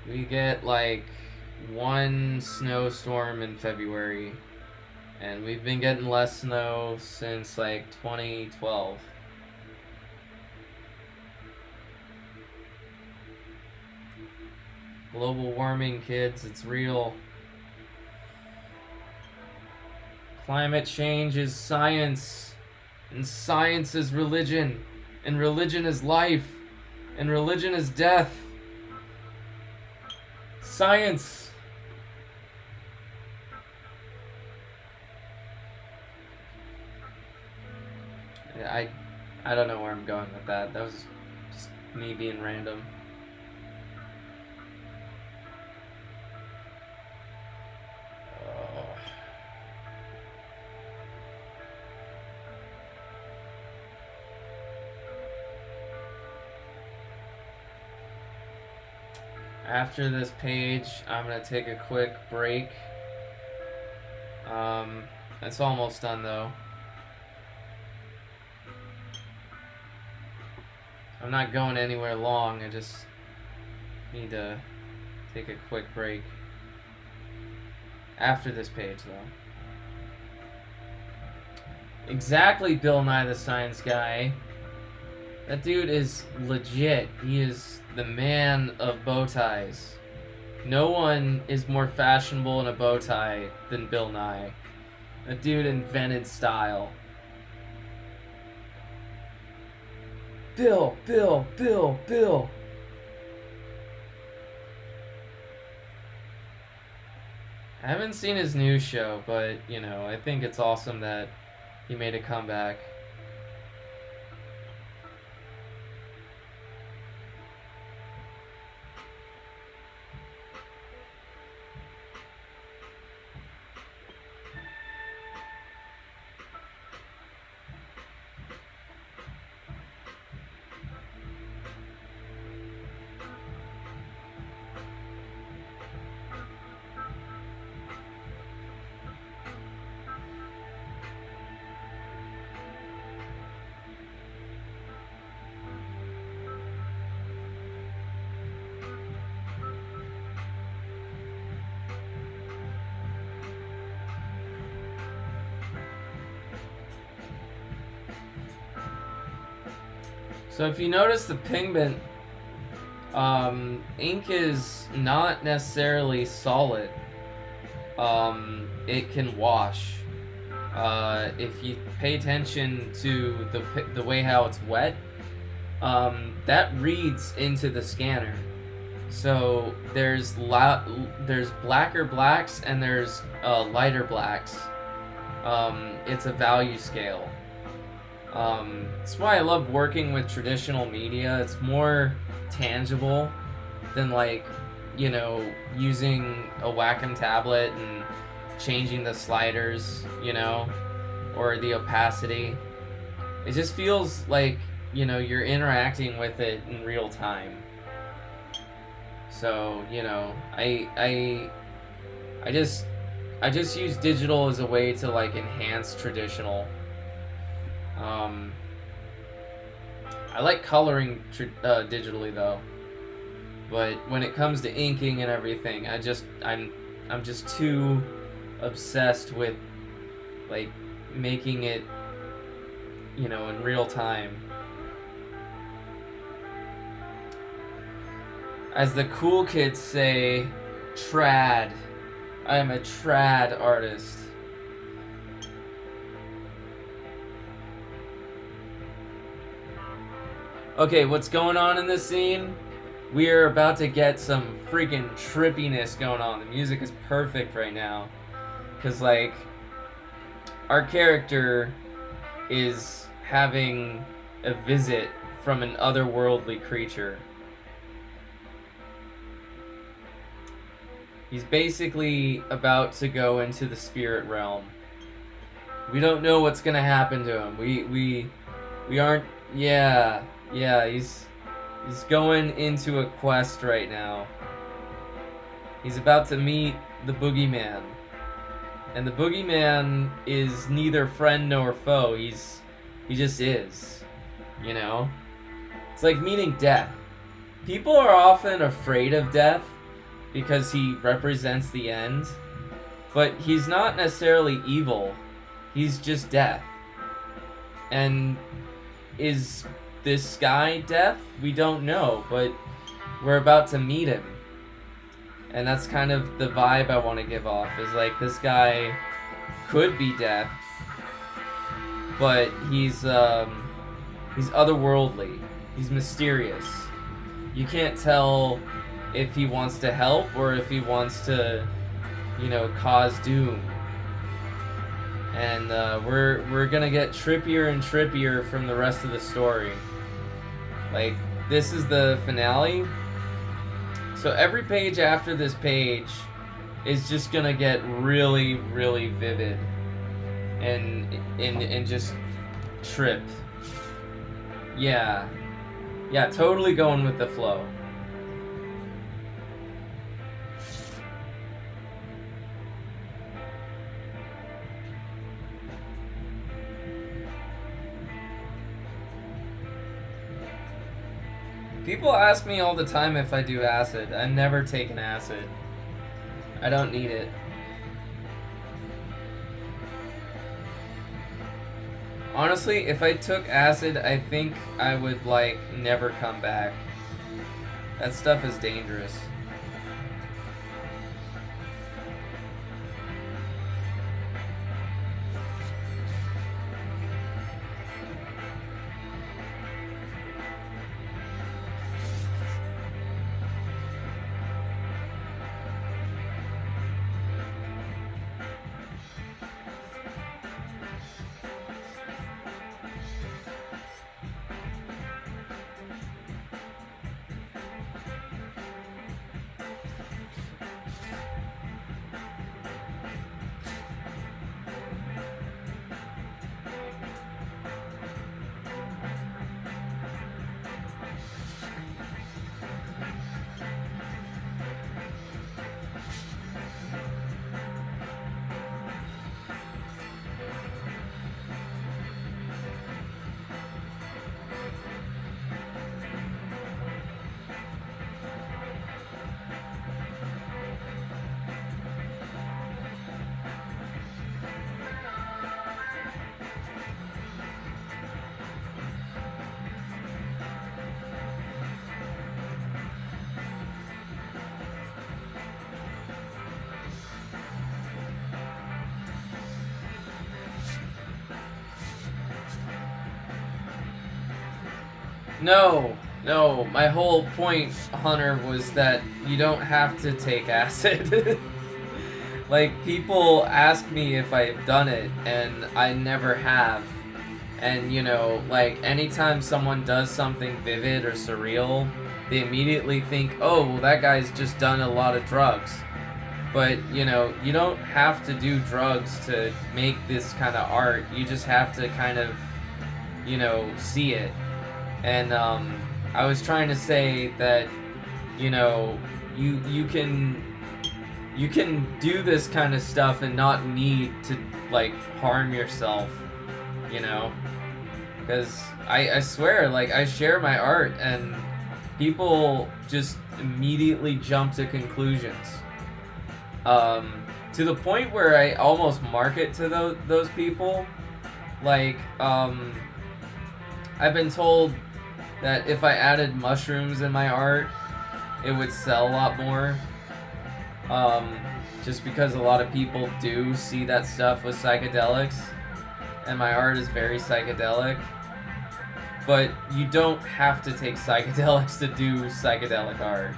We get like one snowstorm in February, and we've been getting less snow since like 2012. Global warming, kids, it's real. Climate change is science, and science is religion, and religion is life, and religion is death. Science. I I don't know where I'm going with that. That was just me being random. Oh. After this page, I'm gonna take a quick break. It's almost done though. I'm not going anywhere long. I just need to take a quick break. After this page, though. Exactly, Bill Nye the Science Guy. That dude is legit. He is the man of bow ties. No one is more fashionable in a bow tie than Bill Nye. That dude invented style. Bill, Bill, Bill, Bill. I haven't seen his new show, but, you know, I think it's awesome that he made a comeback. So if you notice the pigment, ink is not necessarily solid. It can wash. If you pay attention to the way how it's wet, that reads into the scanner. So there's blacker blacks and there's lighter blacks. It's a value scale. That's why I love working with traditional media. It's more tangible than, like, you know, using a Wacom tablet and changing the sliders, you know, or the opacity. It just feels like, you know, you're interacting with it in real time. So, you know, I just use digital as a way to, like, enhance traditional. I like coloring digitally though, but when it comes to inking and everything, I'm just too obsessed with, like, making it, you know, in real time. As the cool kids say, trad. I am a trad artist. Okay, what's going on in this scene? We are about to get some freaking trippiness going on. The music is perfect right now. Because, like, our character is having a visit from an otherworldly creature. He's basically about to go into the spirit realm. We don't know what's gonna happen to him. We aren't... Yeah, he's He's going into a quest right now. He's about to meet the Boogeyman. And the Boogeyman is neither friend nor foe. He just is. You know? It's like meeting death. People are often afraid of death because he represents the end. But he's not necessarily evil. He's just death. And is this guy death? We don't know, but we're about to meet him. And that's kind of the vibe I want to give off, is like this guy could be death, but he's otherworldly. He's mysterious. You can't tell if he wants to help or if he wants to, you know, cause doom. And we're gonna get trippier and trippier from the rest of the story. Like, this is the finale. So every page after this page is just gonna get really, really vivid and just trip. Yeah, totally going with the flow. People ask me all the time if I do acid. I never take an acid. I don't need it. Honestly, if I took acid, I think I would, like, never come back. That stuff is dangerous. No, my whole point, Hunter, was that you don't have to take acid. Like, people ask me if I've done it, and I never have. And, you know, like, anytime someone does something vivid or surreal, they immediately think, oh, well, that guy's just done a lot of drugs. But, you know, you don't have to do drugs to make this kind of art. You just have to kind of, you know, see it. And I was trying to say that, you know, you can do this kind of stuff and not need to, like, harm yourself, you know? Because I swear, like, I share my art and people just immediately jump to conclusions. To the point where I almost market to those people. Like, I've been told that if I added mushrooms in my art, it would sell a lot more. Just because a lot of people do see that stuff with psychedelics, and my art is very psychedelic. But you don't have to take psychedelics to do psychedelic art.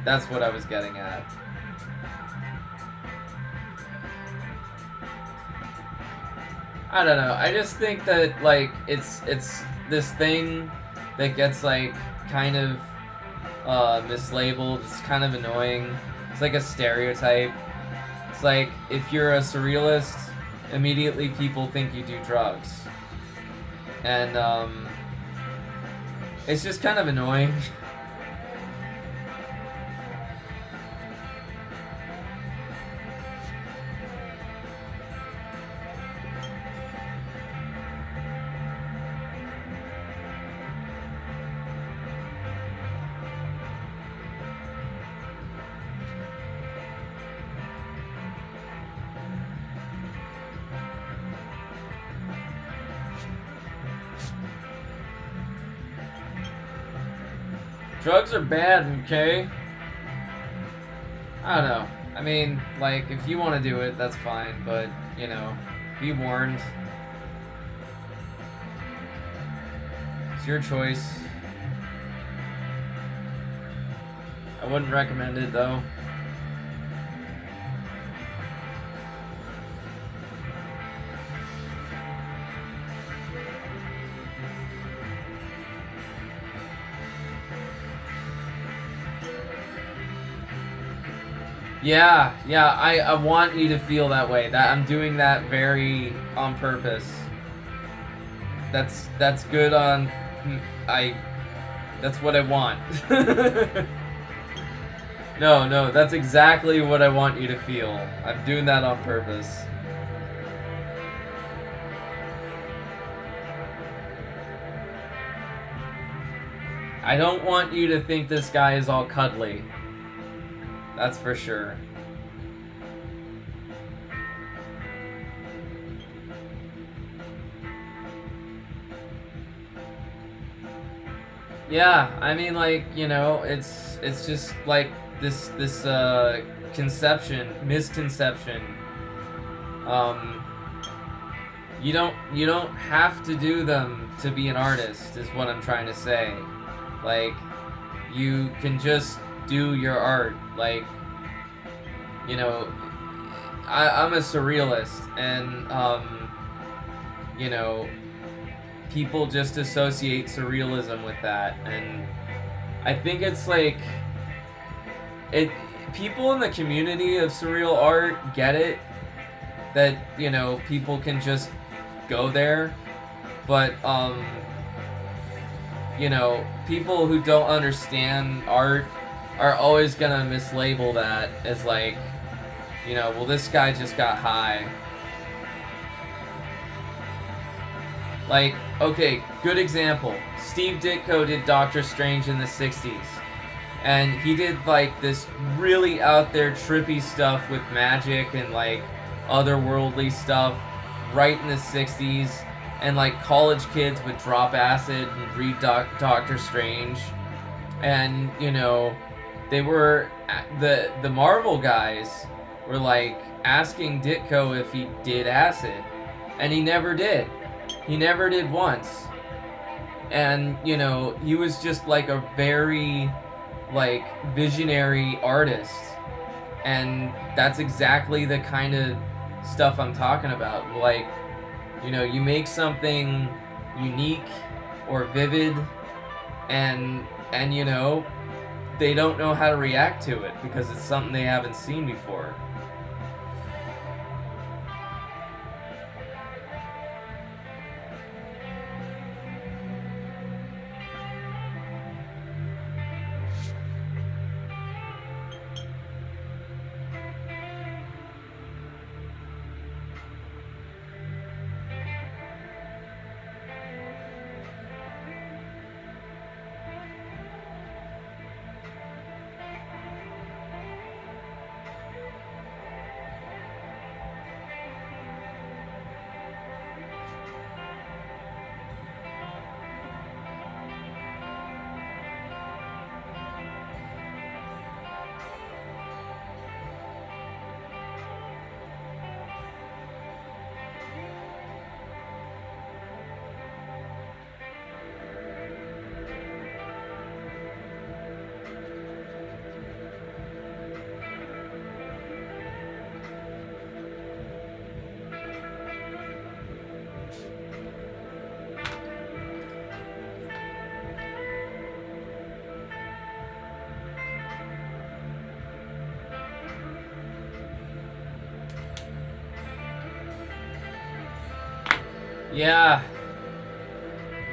That's what I was getting at. I don't know. I just think that, like, it's this thing that gets, like, kind of mislabeled. It's kind of annoying. It's like a stereotype. It's like, if you're a surrealist, immediately people think you do drugs. And It's just kind of annoying. Drugs are bad, okay? I don't know. I mean, like, if you want to do it, that's fine, but, you know, be warned. It's your choice. I wouldn't recommend it, though. Yeah, I want you to feel that way. That I'm doing that very on purpose. That's good on that's what I want. No, that's exactly what I want you to feel. I'm doing that on purpose. I don't want you to think this guy is all cuddly. That's for sure. Yeah, I mean, like, you know, it's just like this misconception. You don't have to do them to be an artist, is what I'm trying to say. Like, you can just do your art. Like, you know, I'm a surrealist, and you know, people just associate surrealism with that, and I think it's like people in the community of surreal art get it, that, you know, people can just go there, but you know, people who don't understand art are always gonna mislabel that as like, you know, well, this guy just got high. Like, okay, good example. Steve Ditko did Doctor Strange in the 60s. And he did, like, this really out there trippy stuff with magic and, like, otherworldly stuff right in the 60s. And, like, college kids would drop acid and read Doctor Strange. And, you know, they were... The Marvel guys were, like, asking Ditko if he did acid. And he never did. He never did once. And, you know, he was just like a very, like, visionary artist. And that's exactly the kind of stuff I'm talking about. Like, you know, you make something unique or vivid, and you know, they don't know how to react to it because it's something they haven't seen before.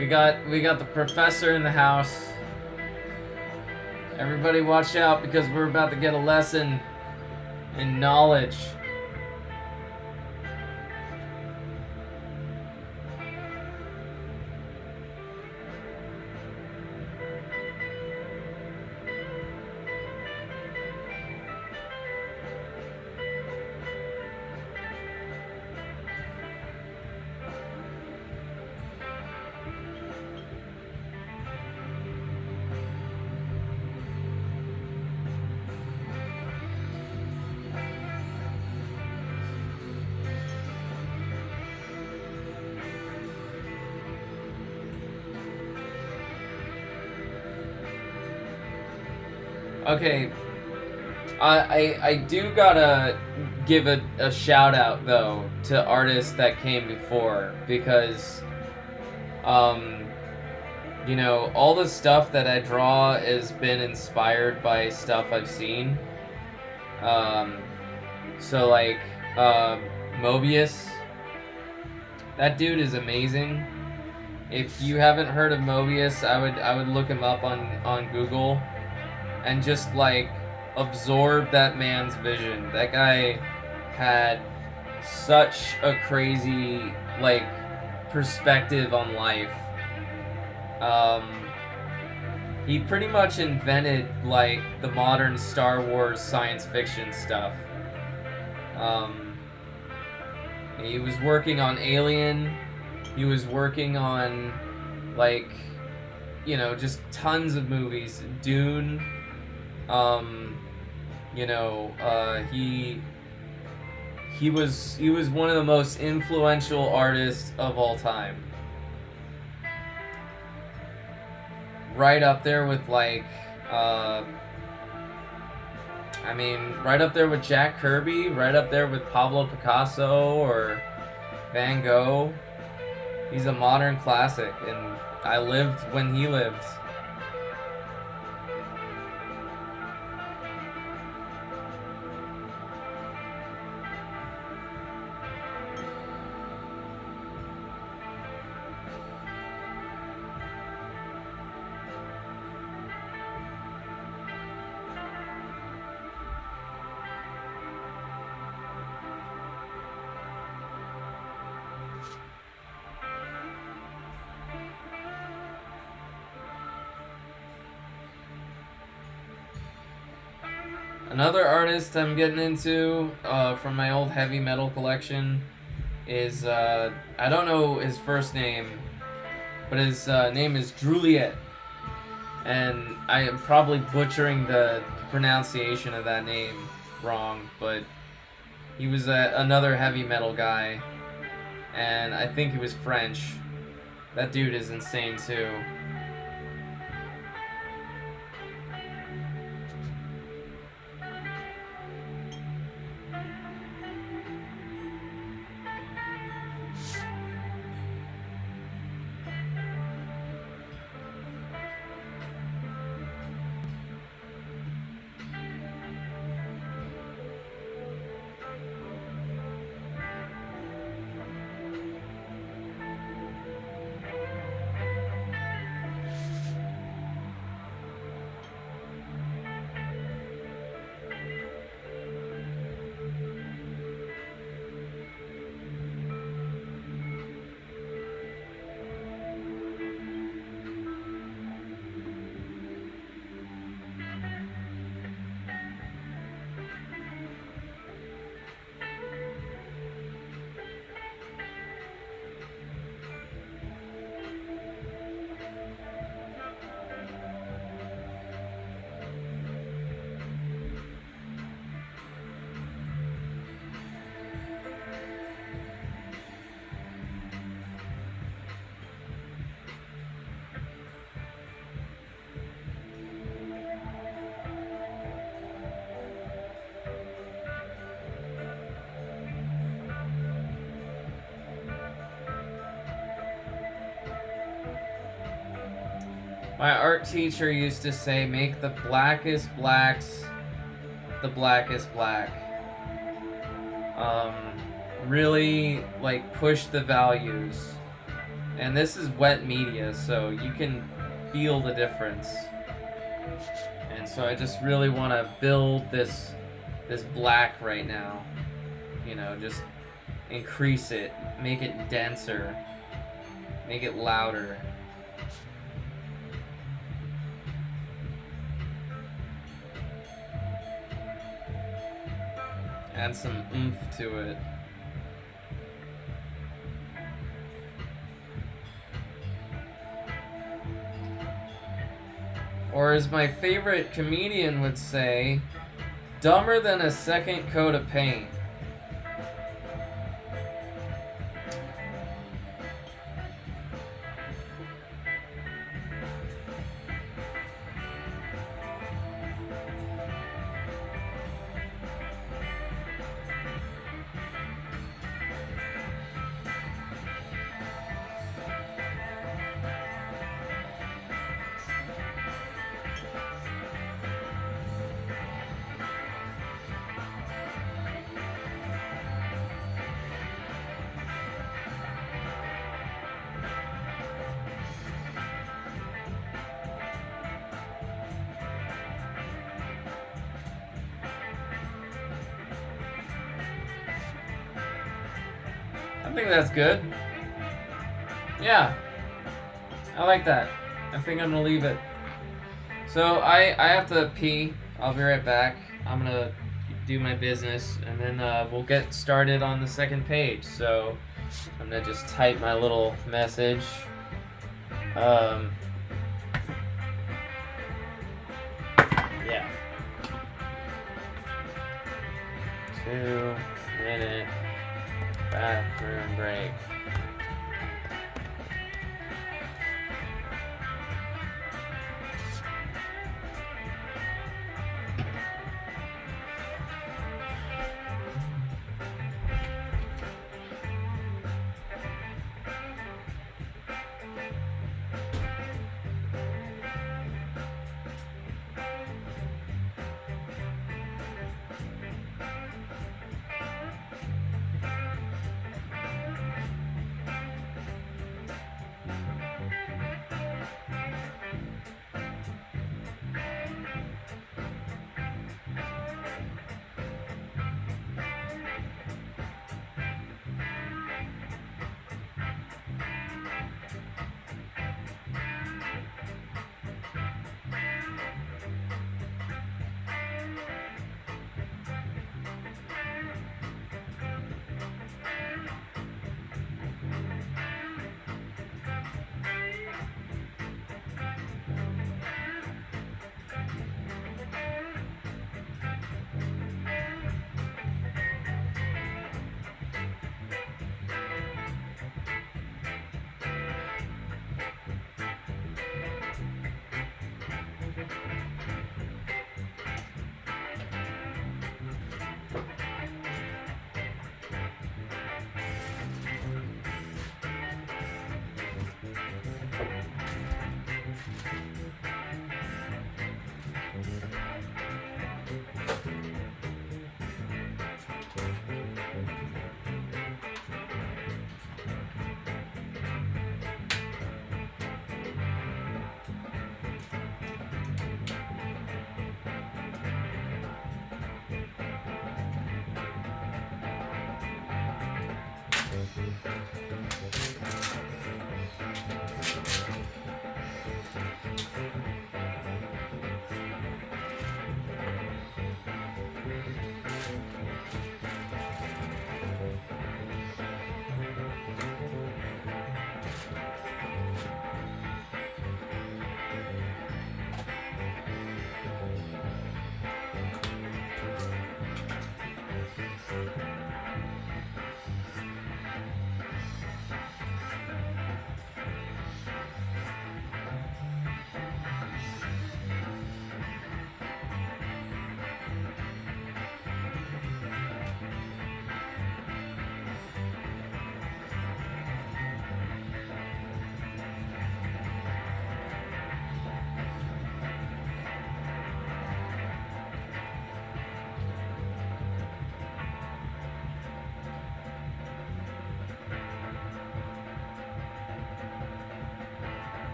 We got the professor in the house. Everybody watch out because we're about to get a lesson in knowledge. Okay, I do gotta give a shout out though to artists that came before because you know, all the stuff that I draw has been inspired by stuff I've seen. So like Mobius, that dude is amazing. If you haven't heard of Mobius, I would look him up on Google and just like absorb that man's vision. That guy had such a crazy like perspective on life. He pretty much invented like the modern Star Wars science fiction stuff. He was working on Alien. He was working on like, you know, just tons of movies. Dune. You know, he was one of the most influential artists of all time. Right up there with like I mean, right up there with Jack Kirby, right up there with Pablo Picasso or Van Gogh. He's a modern classic, and I lived when he lived. Another artist I'm getting into from my old heavy metal collection is, I don't know his first name, but his name is Druliet. And I am probably butchering the pronunciation of that name wrong, but he was another heavy metal guy, and I think he was French. That dude is insane too. My art teacher used to say, make the blackest blacks the blackest black. Really, like, push the values And this is wet media, so you can feel the difference. And so I just really want to build this black right now. You know, just increase it, make it denser, make it louder. Add some oomph to it. Or as my favorite comedian would say, dumber than a second coat of paint. I think that's good. Yeah, I like that. I think I'm gonna leave it. So I have to pee. I'll be right back. I'm gonna do my business, and then we'll get started on the second page. So I'm gonna just type my little message. Yeah. 2-minute bathroom break.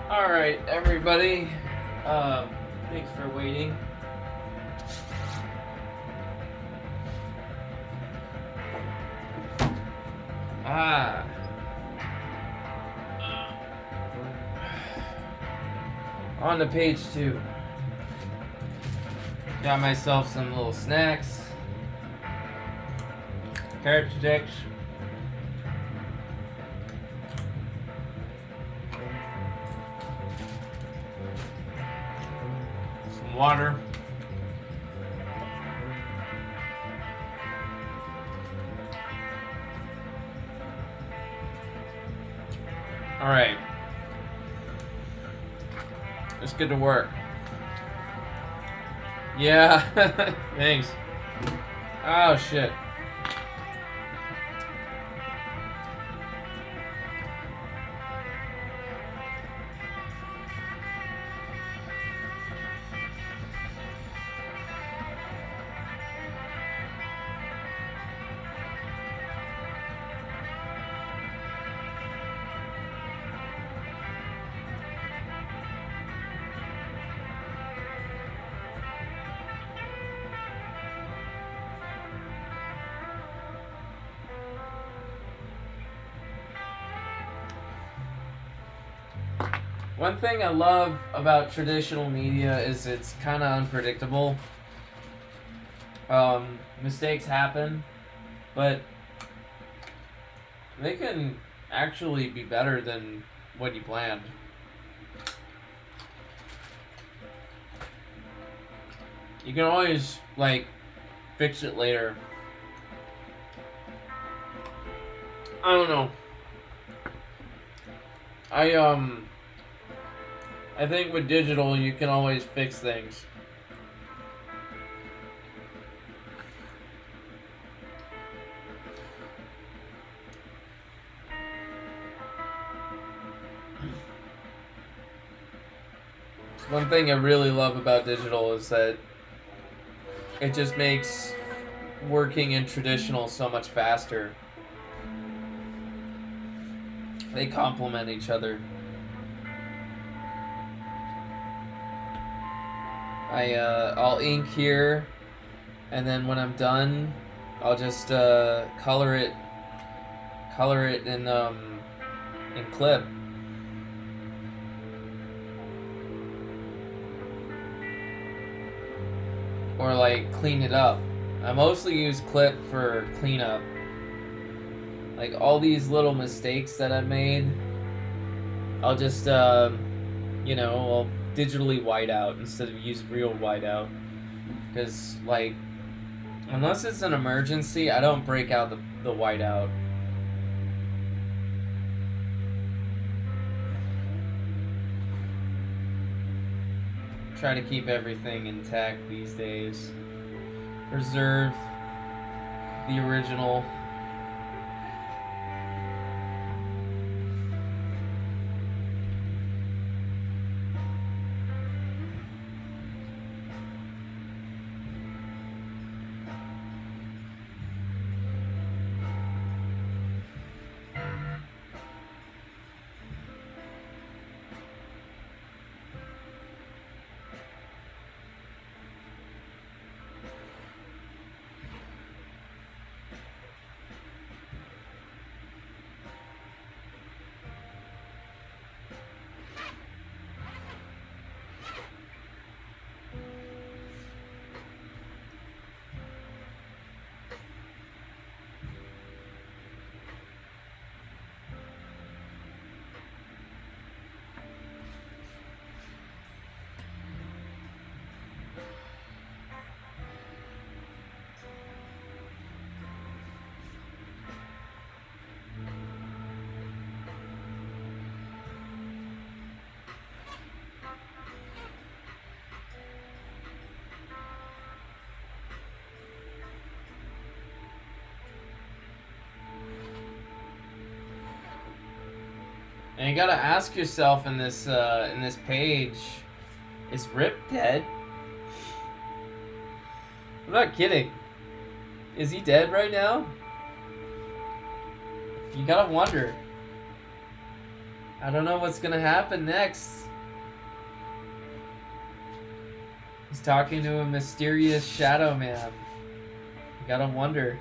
Alright, everybody. Thanks for waiting. On to page 2. Got myself some little snacks. Carrot sticks. Some water. Alright. Let's get to work. Yeah, thanks. Oh shit. One thing I love about traditional media is it's kind of unpredictable. Mistakes happen, but they can actually be better than what you planned. You can always, like, fix it later. I don't know. I think with digital, you can always fix things. One thing I really love about digital is that it just makes working in traditional so much faster. They complement each other. I'll ink here, and then when I'm done, I'll just color it in Clip. Or like clean it up. I mostly use Clip for cleanup. Like all these little mistakes that I made, I'll just I'll digitally white out instead of use real whiteout. Because, like, unless it's an emergency, I don't break out the whiteout. Try to keep everything intact these days. Preserve the original. And you gotta ask yourself in this page, is Rip dead? I'm not kidding. Is he dead right now? You gotta wonder. I don't know what's gonna happen next. He's talking to a mysterious shadow man. You gotta wonder.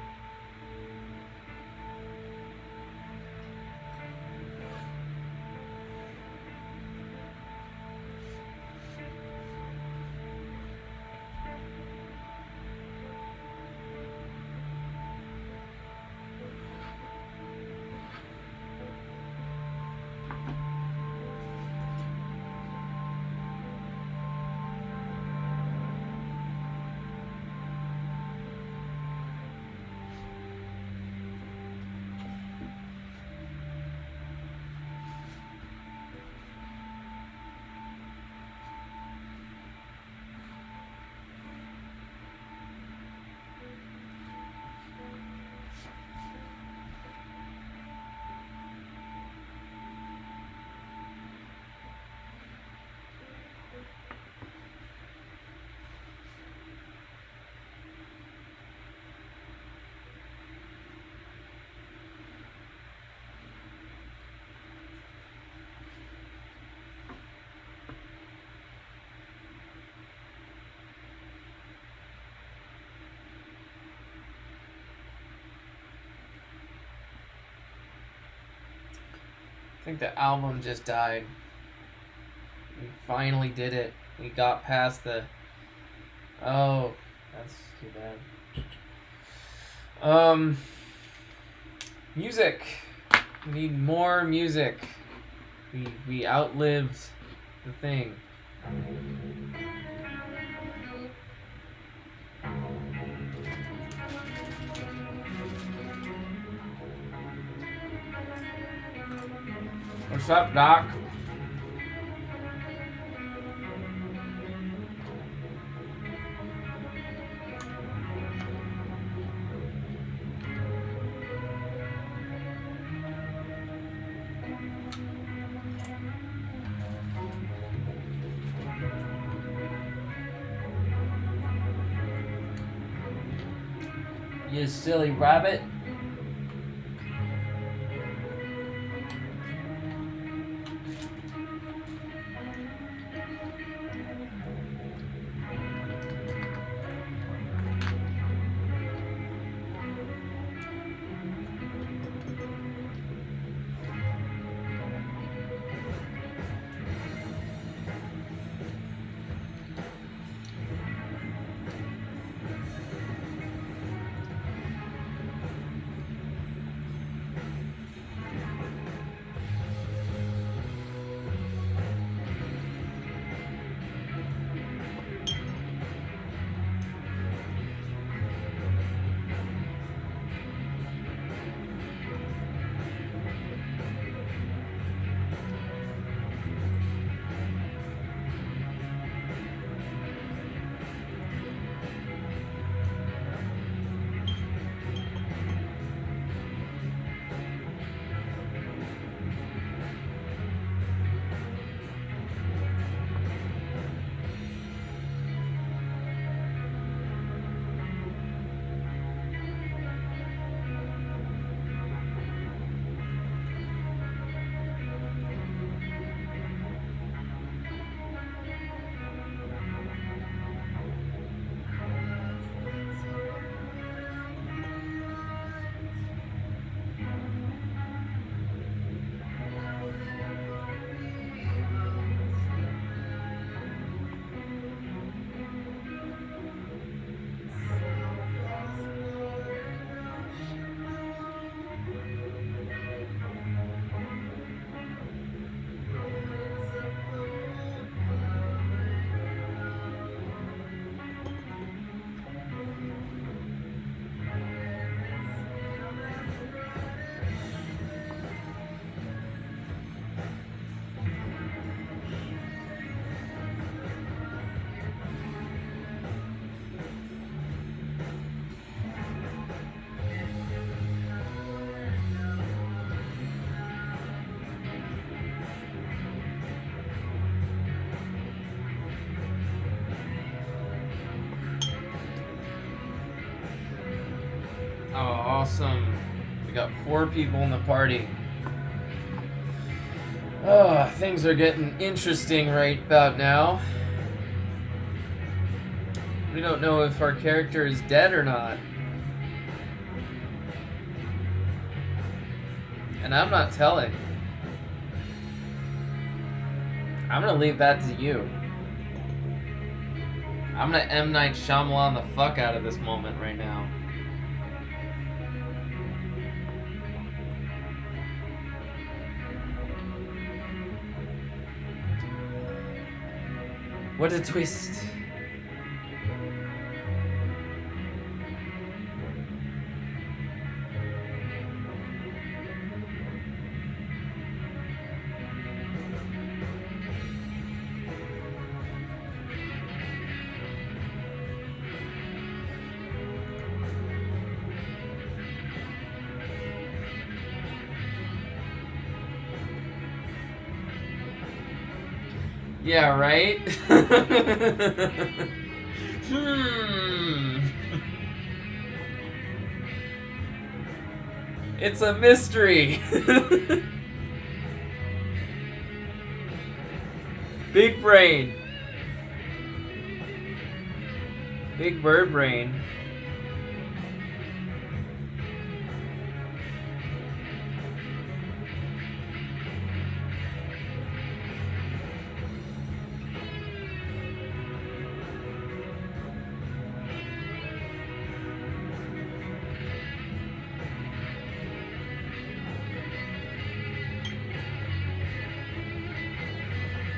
I think the album just died. We finally did it. We got past the... Oh, that's too bad. Music. We need more music. We outlived the thing. What's up, Doc? You silly rabbit. Oh, awesome. We got 4 people in the party. Things are getting interesting right about now. We don't know if our character is dead or not. And I'm not telling. I'm gonna leave that to you. I'm gonna M. Night Shyamalan the fuck out of this moment right now. What a twist. Yeah, right? It's a mystery. Big brain. Big bird brain.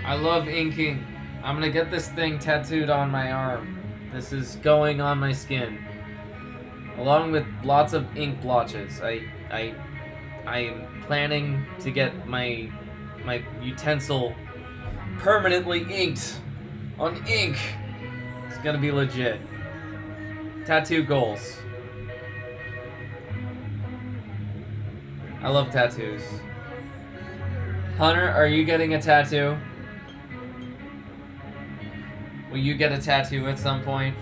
I love inking. I'm gonna get this thing tattooed on my arm. This is going on my skin. Along with lots of ink blotches. I am planning to get my utensil permanently inked on ink. It's gonna be legit. Tattoo goals. I love tattoos. Hunter, are you getting a tattoo? Will you get a tattoo at some point?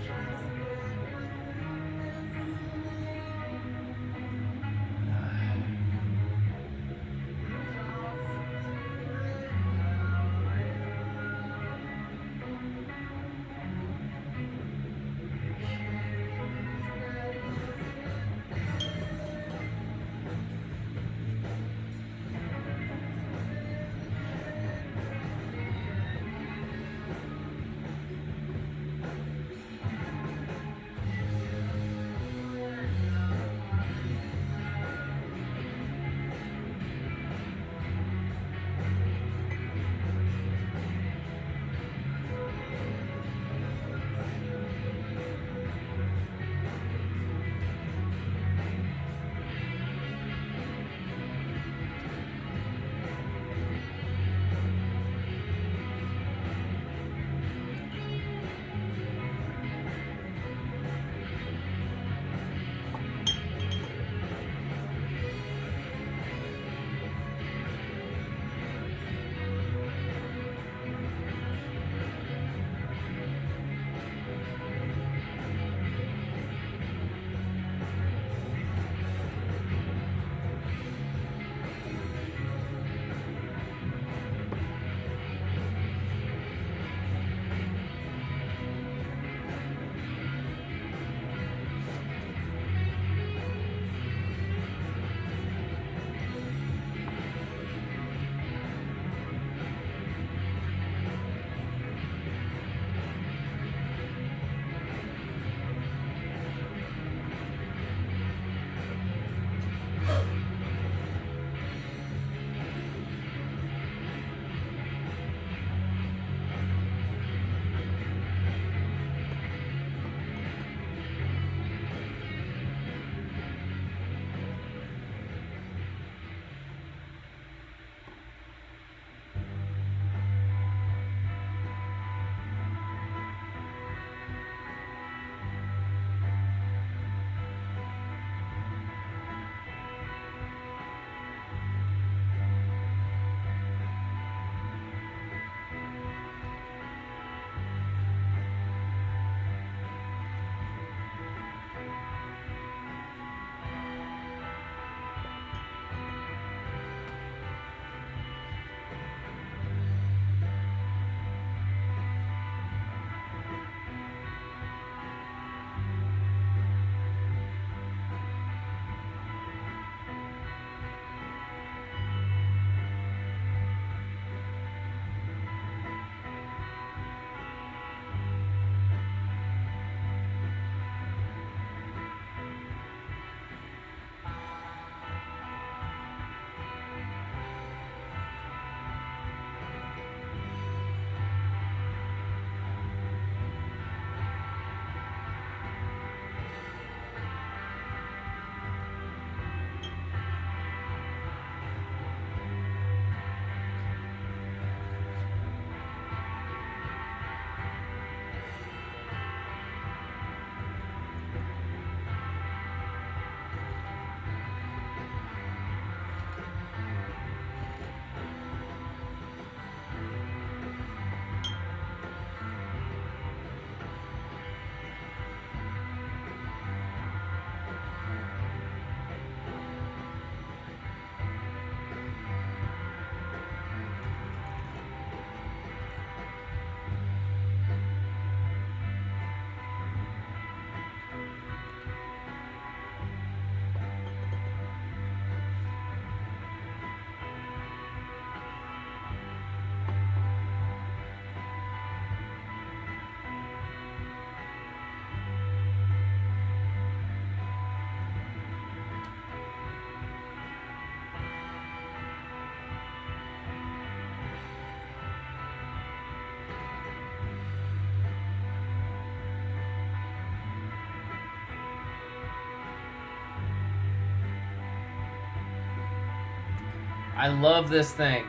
I love this thing.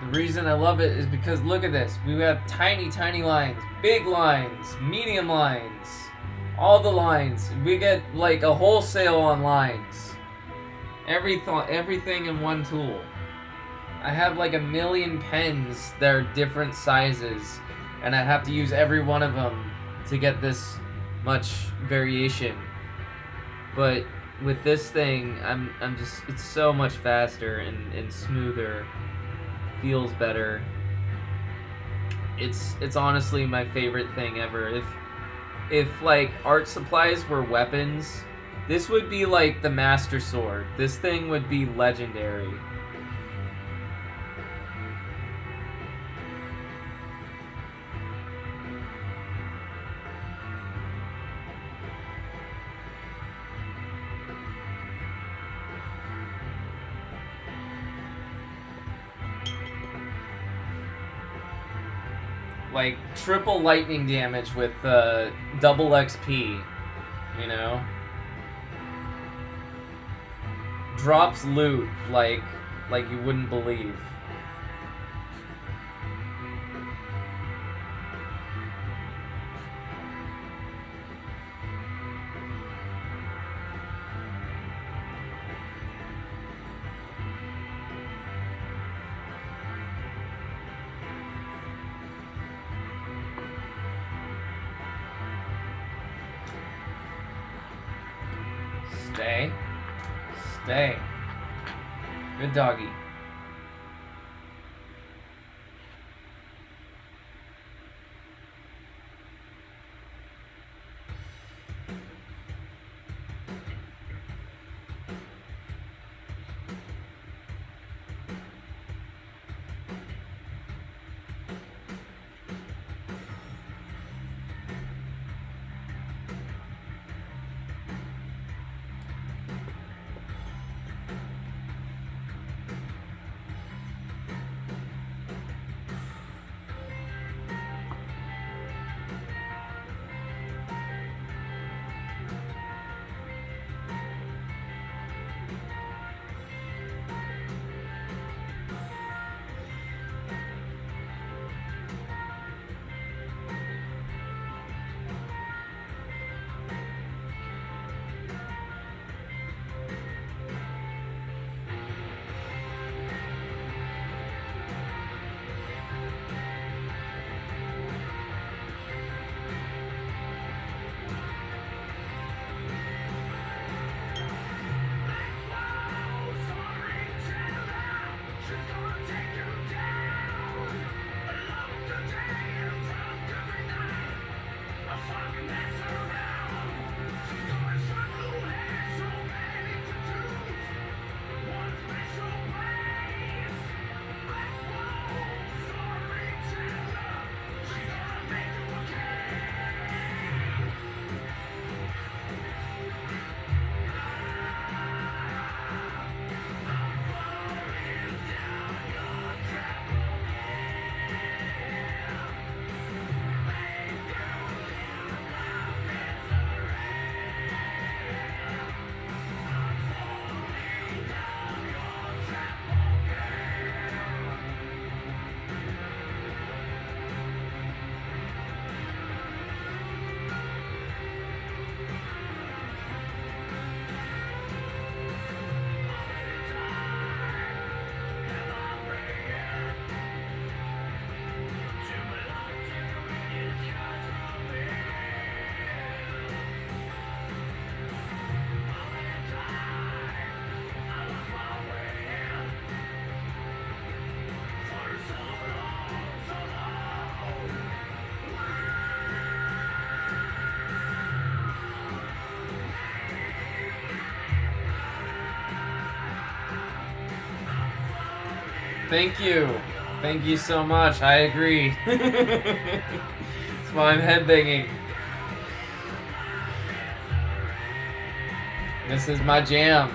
The reason I love it is because look at this. We have tiny, tiny lines, big lines, medium lines, all the lines. We get like a wholesale on lines. Everything in one tool. I have like a million pens that are different sizes, and I have to use every one of them to get this much variation. But with this thing, I'm just, it's so much faster and smoother. Feels better. It's honestly my favorite thing ever. If like art supplies were weapons, this would be like the Master Sword. This thing would be legendary. Like triple lightning damage with double XP, you know? Drops loot like you wouldn't believe. Stay. Stay. Good doggy. Thank you. Thank you so much. I agree. That's why I'm headbanging. This is my jam.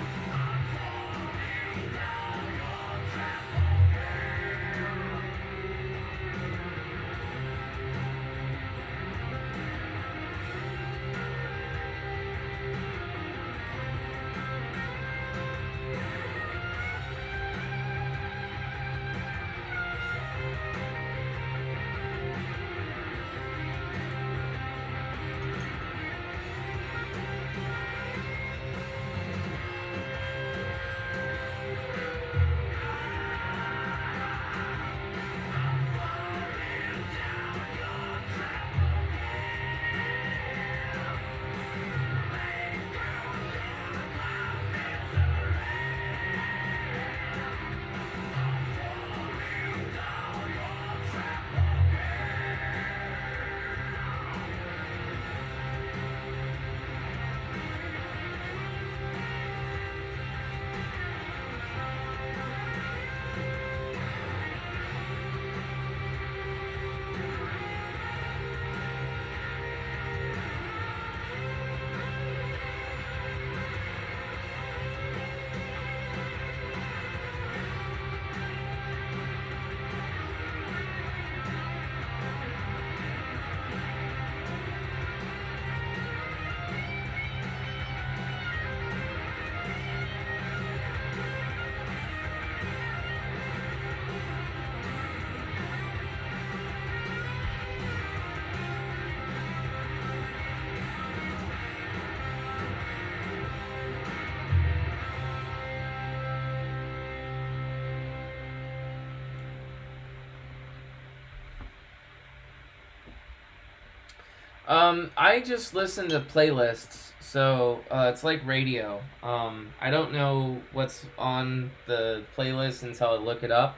I just listen to playlists, so it's like radio. I don't know what's on the playlist until I look it up,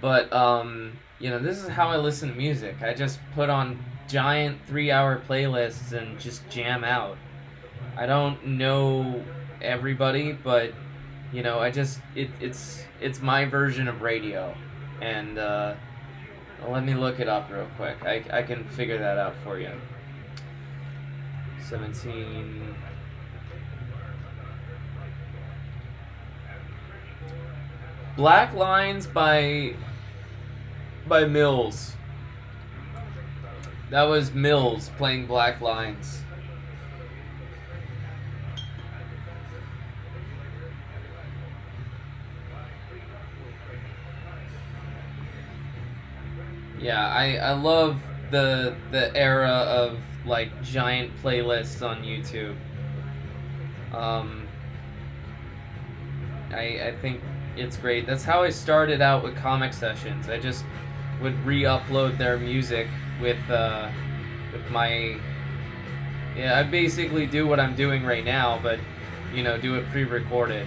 but this is how I listen to music. I just put on giant 3-hour playlists and just jam out. I don't know everybody, but it's my version of radio, and let me look it up real quick. I can figure that out for you. 17. Black Lines by Mills. That was Mills playing Black Lines. Yeah, I love the era of like giant playlists on YouTube. I think it's great. That's how I started out with Comic Sessions. I just would re-upload their music with my. Yeah, I basically do what I'm doing right now, but do it pre-recorded.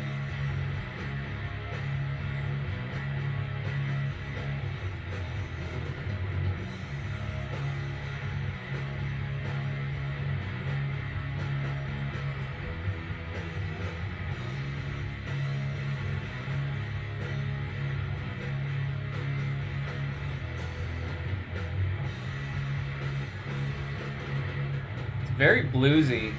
Very bluesy.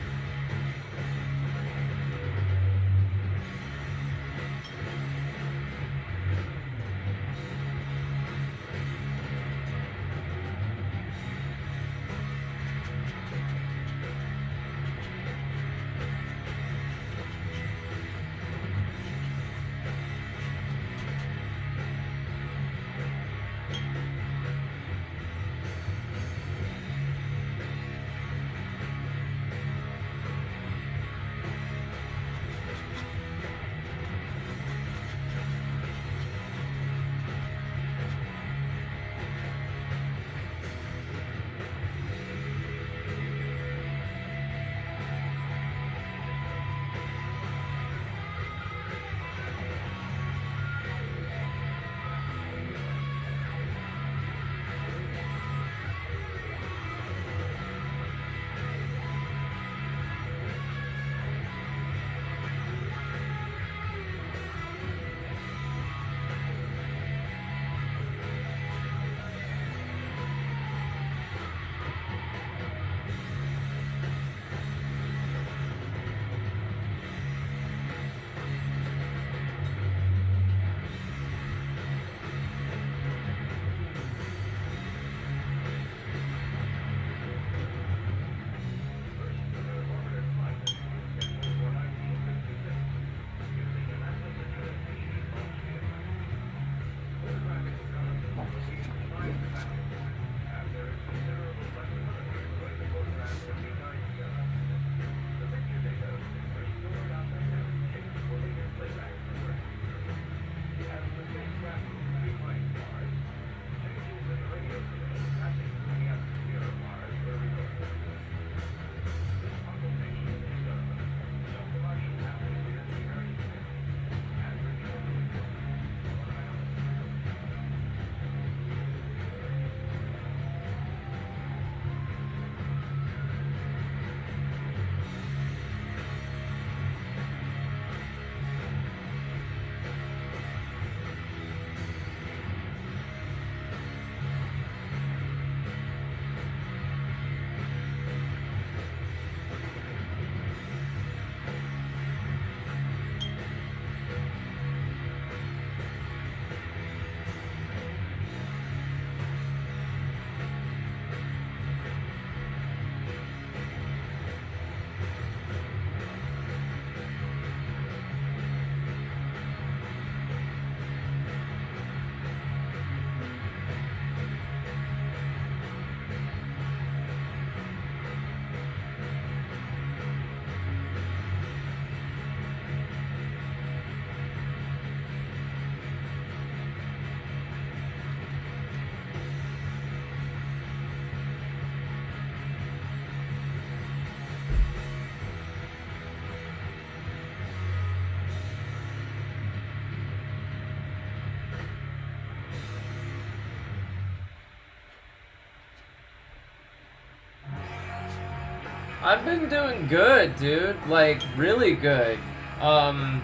I've been doing good, dude. Like, really good. Um,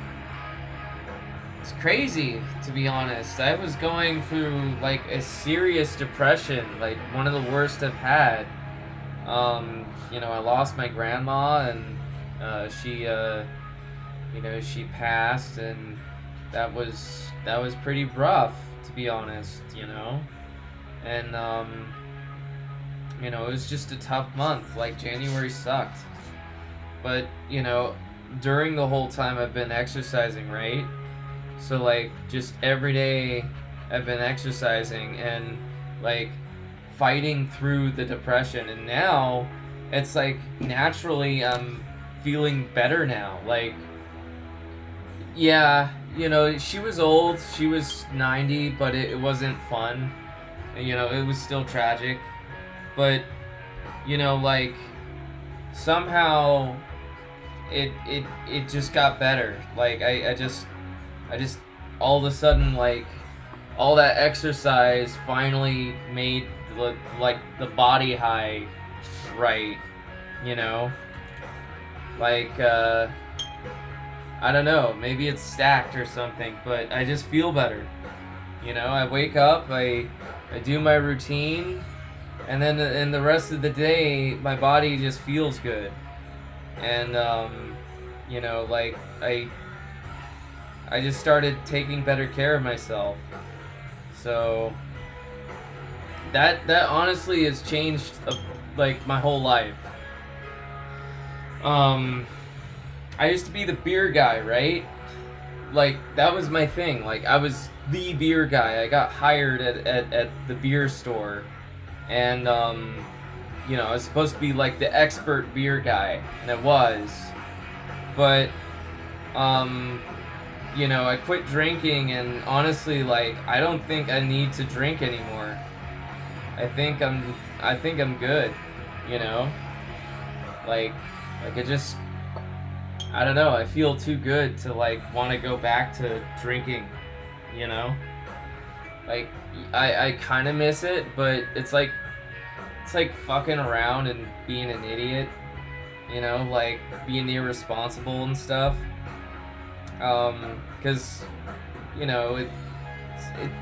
it's crazy, to be honest. I was going through, like, a serious depression, like, one of the worst I've had. I lost my grandma, and, she passed, and that was pretty rough, to be honest, And, it was just a tough month. Like, January sucked. But, during the whole time I've been exercising, right? So, like, just every day I've been exercising and, like, fighting through the depression. And now it's like naturally I'm feeling better now. Like, yeah, she was old. She was 90, but it wasn't fun. It was still tragic. But, like, somehow it just got better. Like, I just all of a sudden, like, all that exercise finally made the body high right, you know? Like, I don't know, maybe it's stacked or something, but I just feel better. I wake up, I do my routine, and then in the rest of the day, my body just feels good. And, like, I just started taking better care of myself. So, that honestly has changed, like, my whole life. I used to be the beer guy, right? Like, that was my thing. Like, I was the beer guy. I got hired at the beer store. And, I was supposed to be, like, the expert beer guy. And I was. But, I quit drinking, and honestly, like, I don't think I need to drink anymore. I think I'm good, Like, I don't know, I feel too good to, like, want to go back to drinking, Like, I kind of miss it, but it's like fucking around and being an idiot, like, being irresponsible and stuff. Because,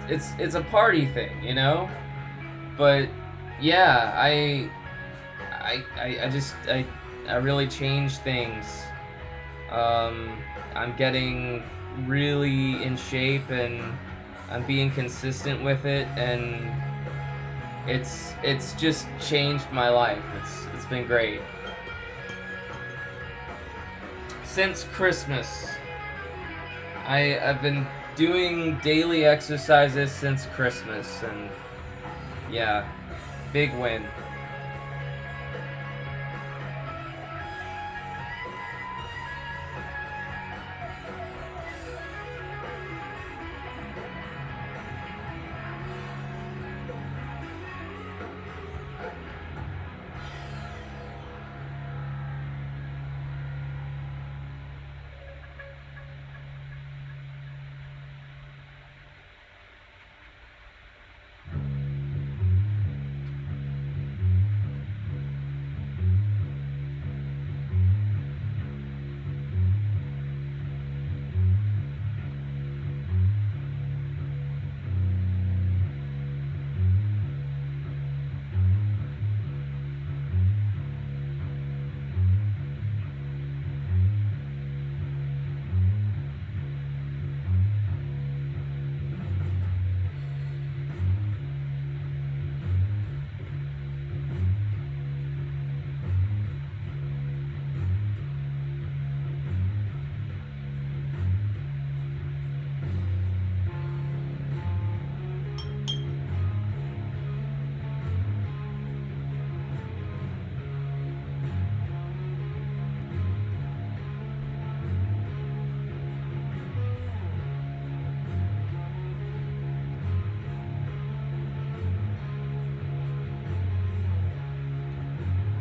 it's a party thing, But, yeah, I really changed things. I'm getting really in shape, and I'm being consistent with it, and it's just changed my life. It's been great. Since Christmas, I've been doing daily exercises since Christmas, and yeah, big win.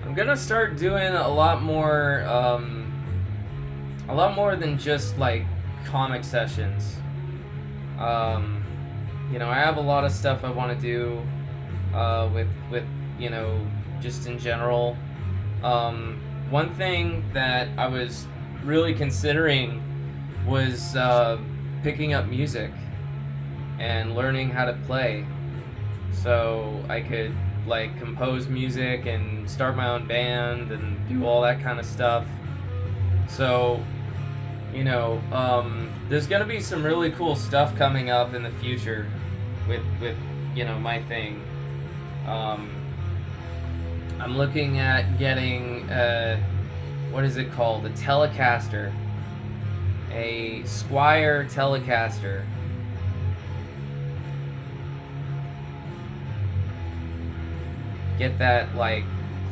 I'm gonna start doing a lot more than just, like, comic sessions. I have a lot of stuff I want to do with just in general. one thing that I was really considering was picking up music and learning how to play, so I could like compose music and start my own band and do all that kind of stuff. So, there's gonna be some really cool stuff coming up in the future with my thing. Um, I'm looking at getting what is it called? A Telecaster, a Squier Telecaster. Get that like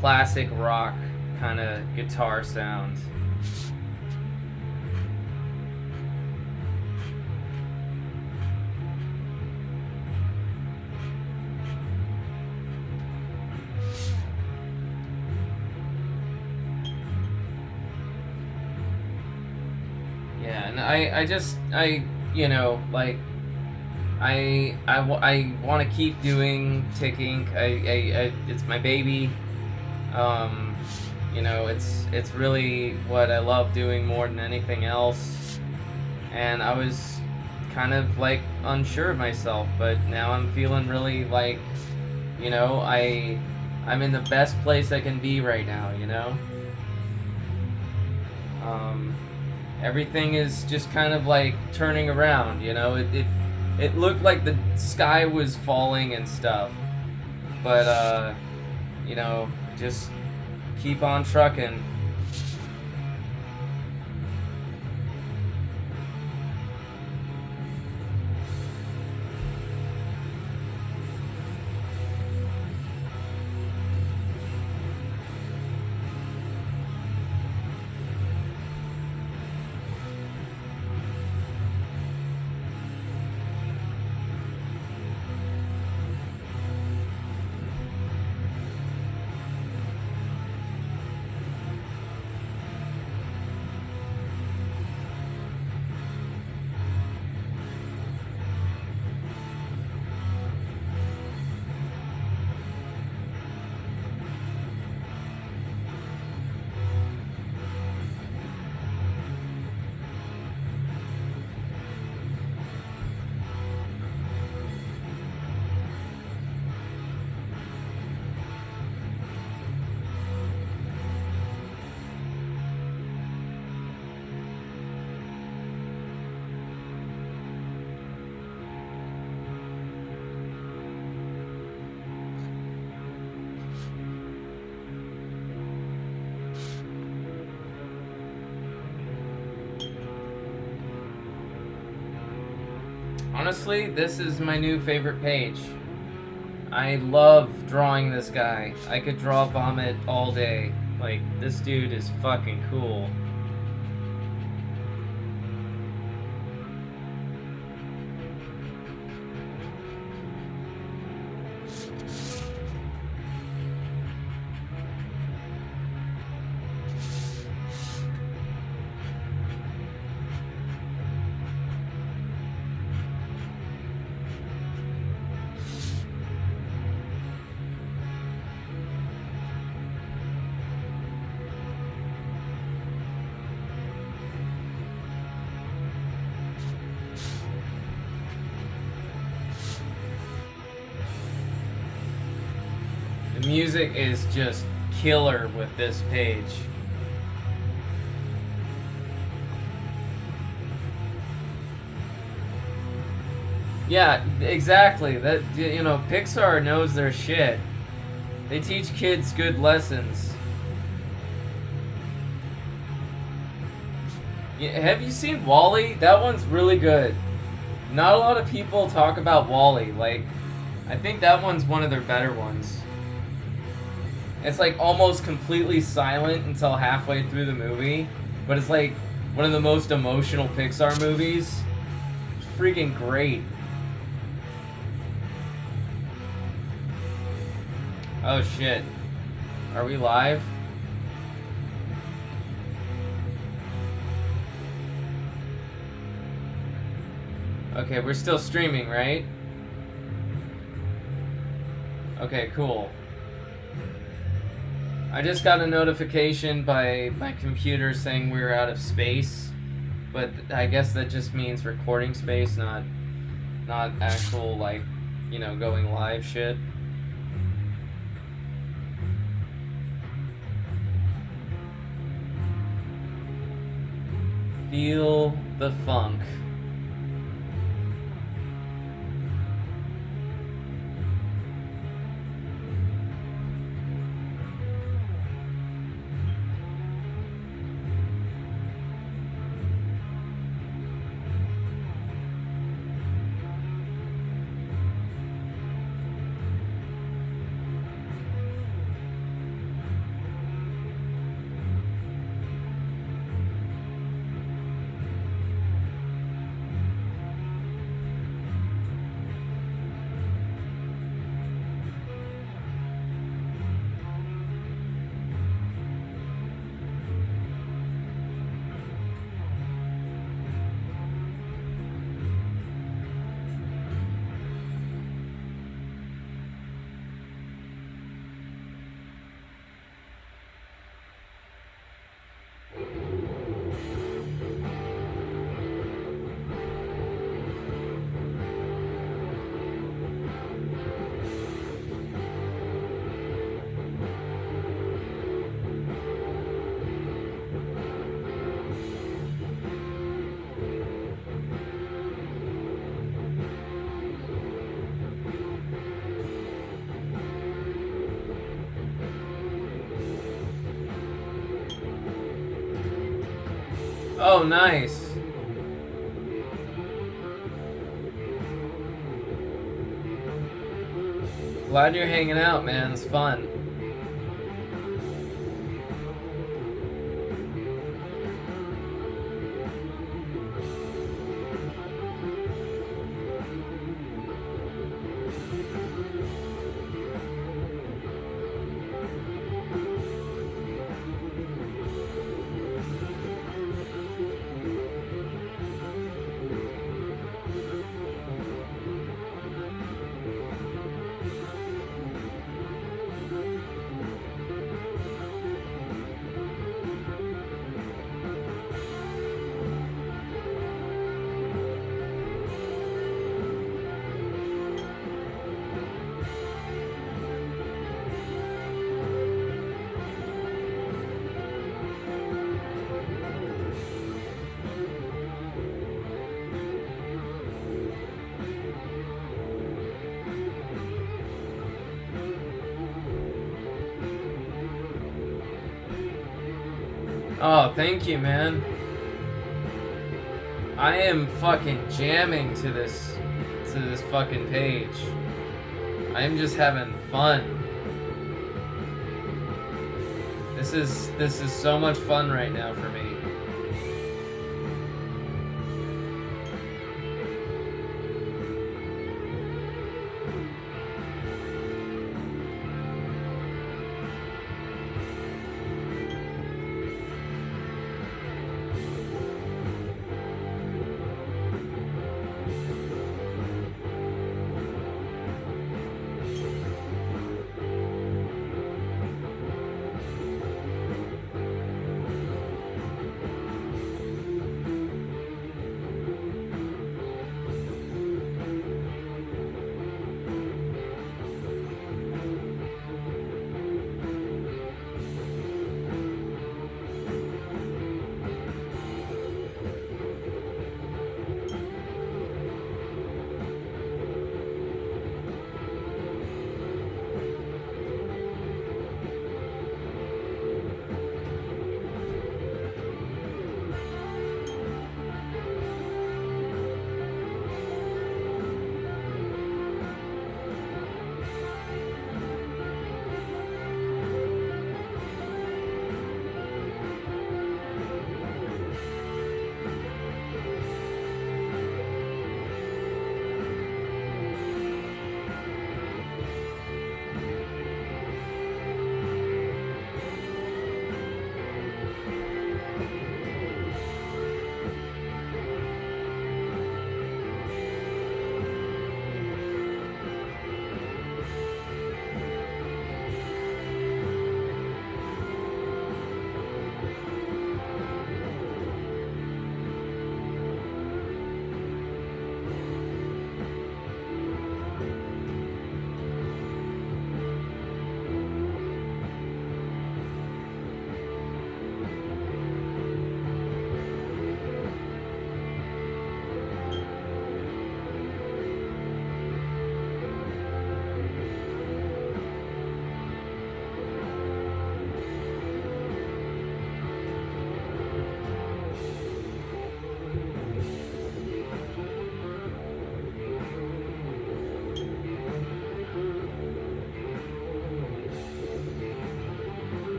classic rock kind of guitar sound. Yeah, and I want to keep doing Ticking. It's my baby. It's really what I love doing more than anything else. And I was kind of like unsure of myself, but now I'm feeling really like, I'm in the best place I can be right now. Everything is just kind of like turning around. It looked like the sky was falling and stuff, but just keep on trucking. Honestly, this is my new favorite page. I love drawing this guy. I could draw Vomit all day. Like, this dude is fucking cool. The music is just killer with this page. Yeah, exactly. That Pixar knows their shit. They teach kids good lessons. Have you seen WALL-E? That one's really good. Not a lot of people talk about WALL-E. Like, I think that one's one of their better ones. It's like almost completely silent until halfway through the movie, but it's like one of the most emotional Pixar movies. It's freaking great. Oh shit. Are we live? Okay, we're still streaming, right? Okay, cool. I just got a notification by my computer saying we were out of space, but I guess that just means recording space, not actual, like, going live shit. Feel the funk. Oh, nice. Glad you're hanging out, man. It's fun. Oh, thank you, man. I am fucking jamming to this fucking page. I am just having fun. This is so much fun right now for me.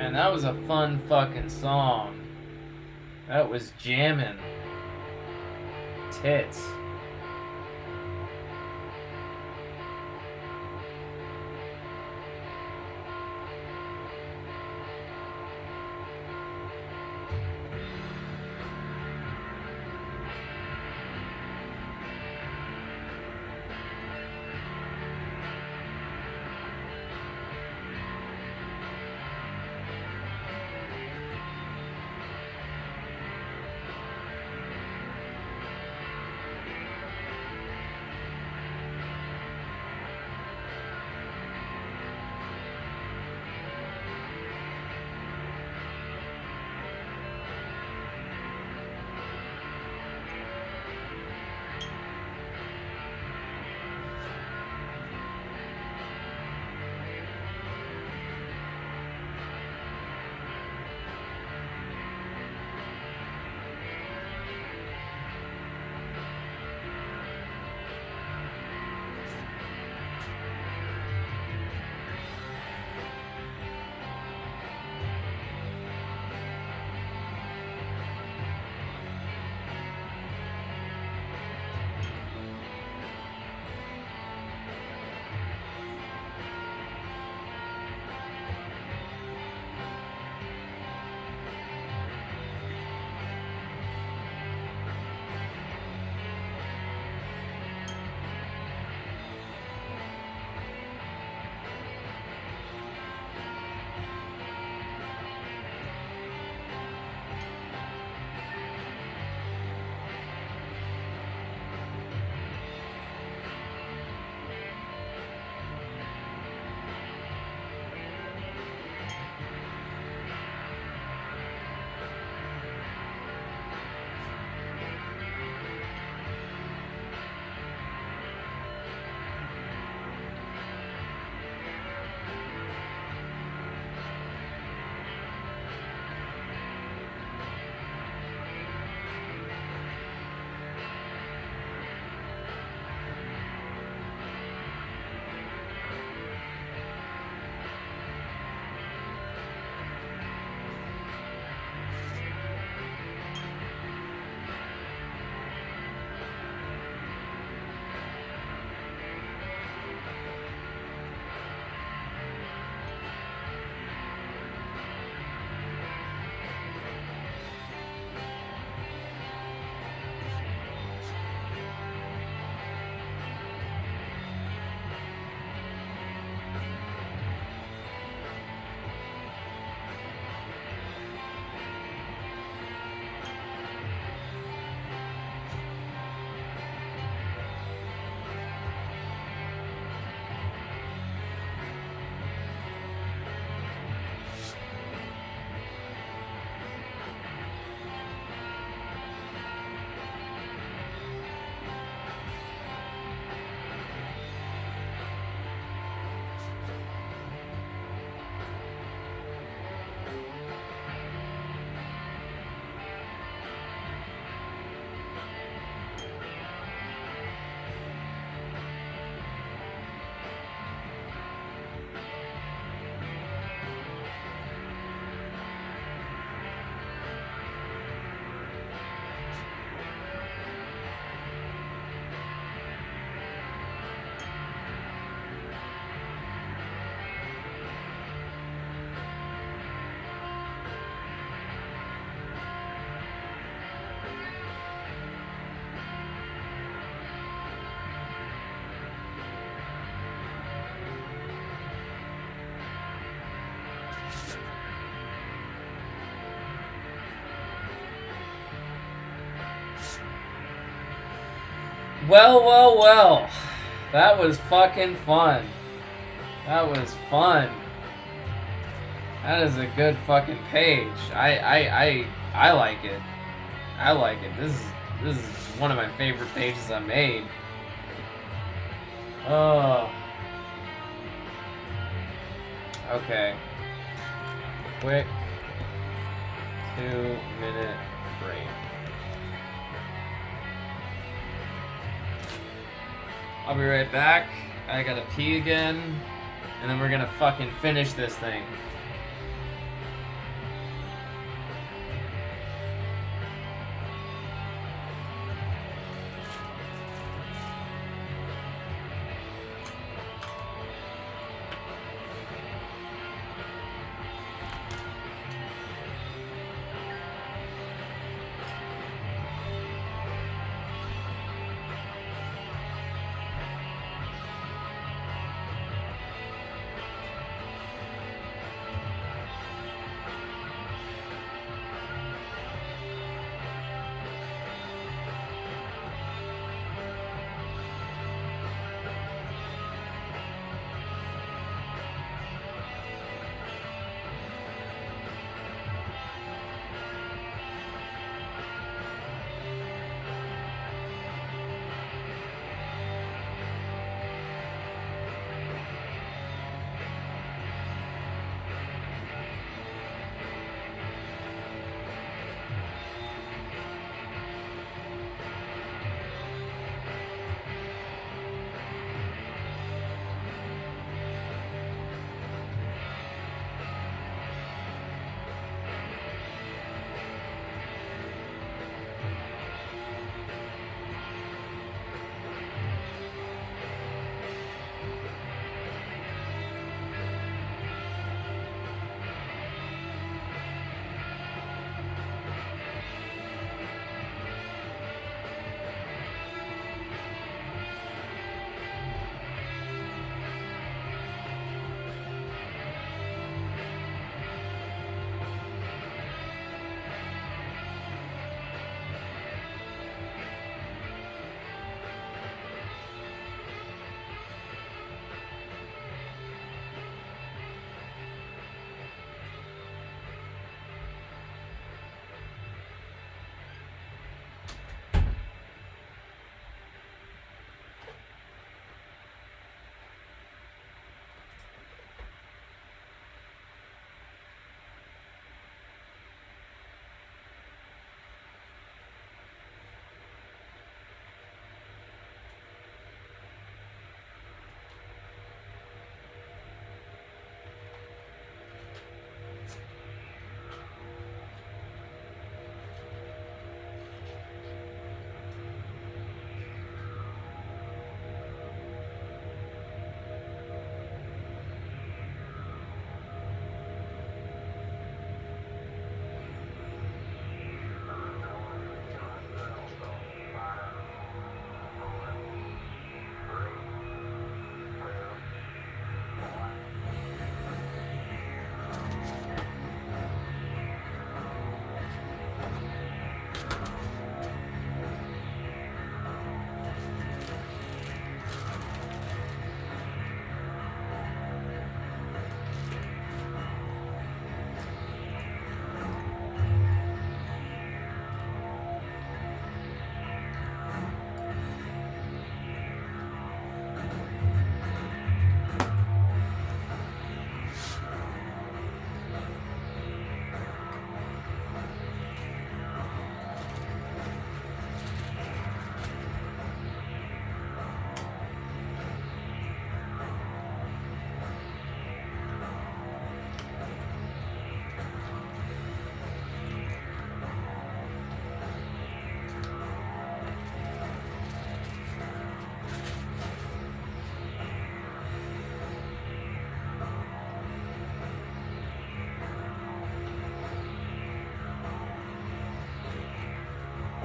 Man, that was a fun fucking song. That was jamming. Tits. Well, well, well. That was fucking fun. That was fun. That is a good fucking page. I like it. I like it. This is one of my favorite pages I made. Oh. Okay. Quick 2-minute break. I'll be right back. I gotta pee again. And then we're gonna fucking finish this thing.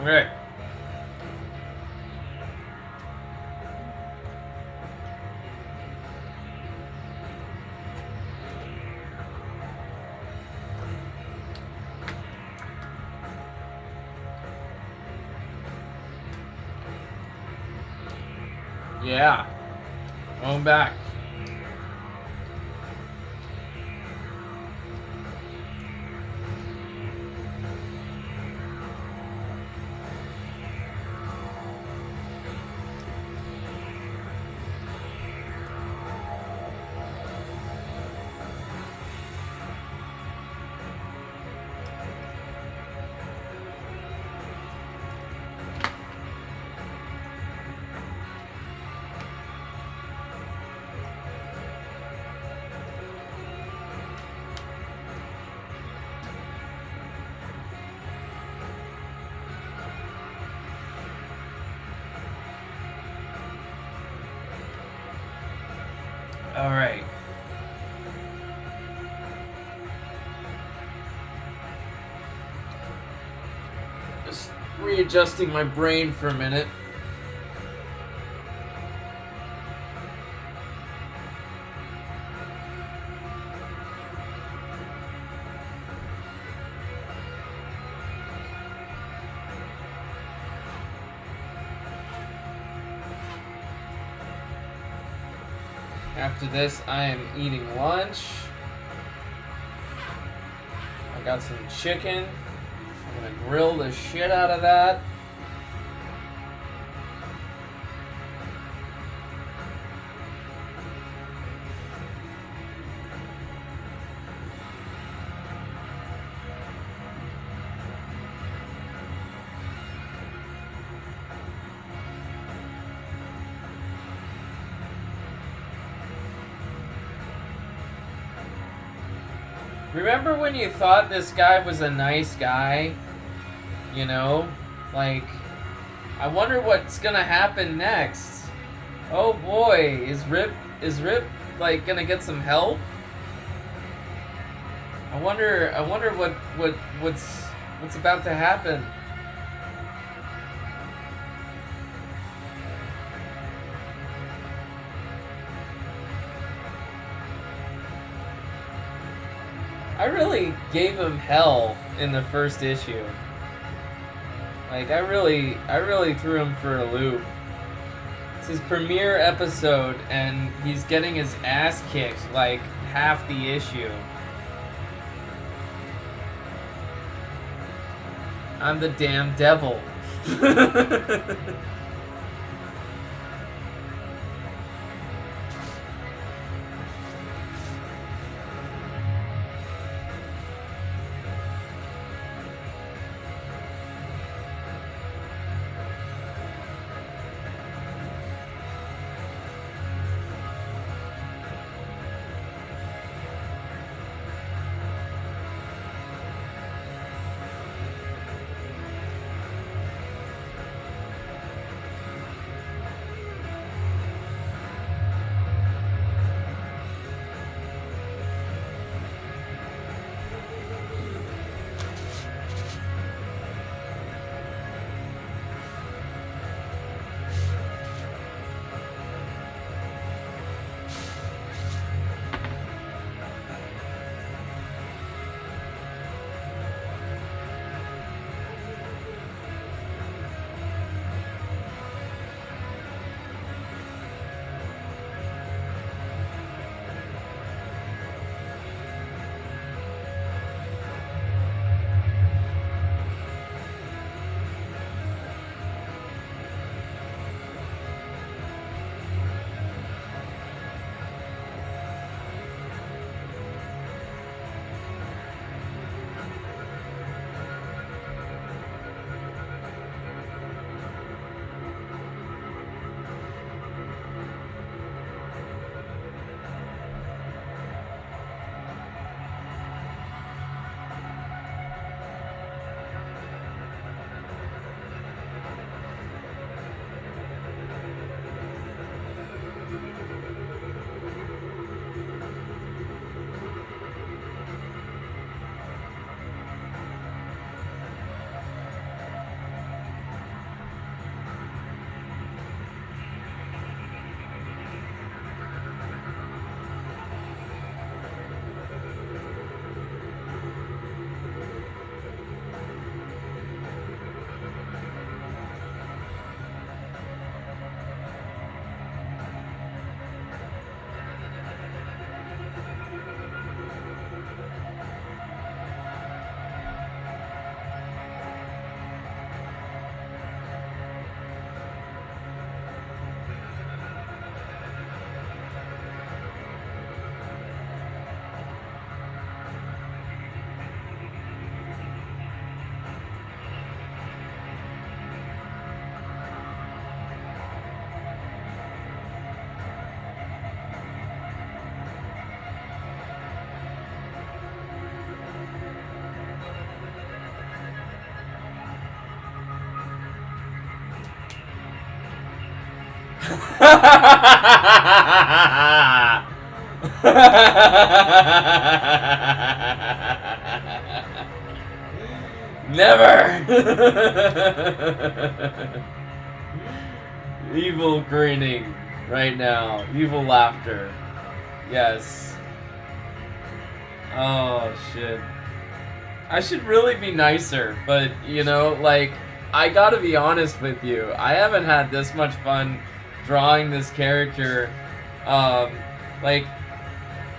Right. Yeah. Going back. All right. Just readjusting my brain for a minute. After this, I am eating lunch. I got some chicken. I'm gonna grill the shit out of that. Remember when you thought this guy was a nice guy? You know? Like, I wonder what's gonna happen next. Oh boy, is Rip like gonna get some help? I wonder what's about to happen. I really gave him hell in the first issue. Like, I really threw him for a loop. It's his premiere episode, and he's getting his ass kicked like half the issue. I'm the damn devil. Never! Evil grinning right now. Evil laughter. Yes. Oh, shit. I should really be nicer, but, you know, like, I gotta be honest with you. I haven't had this much fun drawing this character. Like,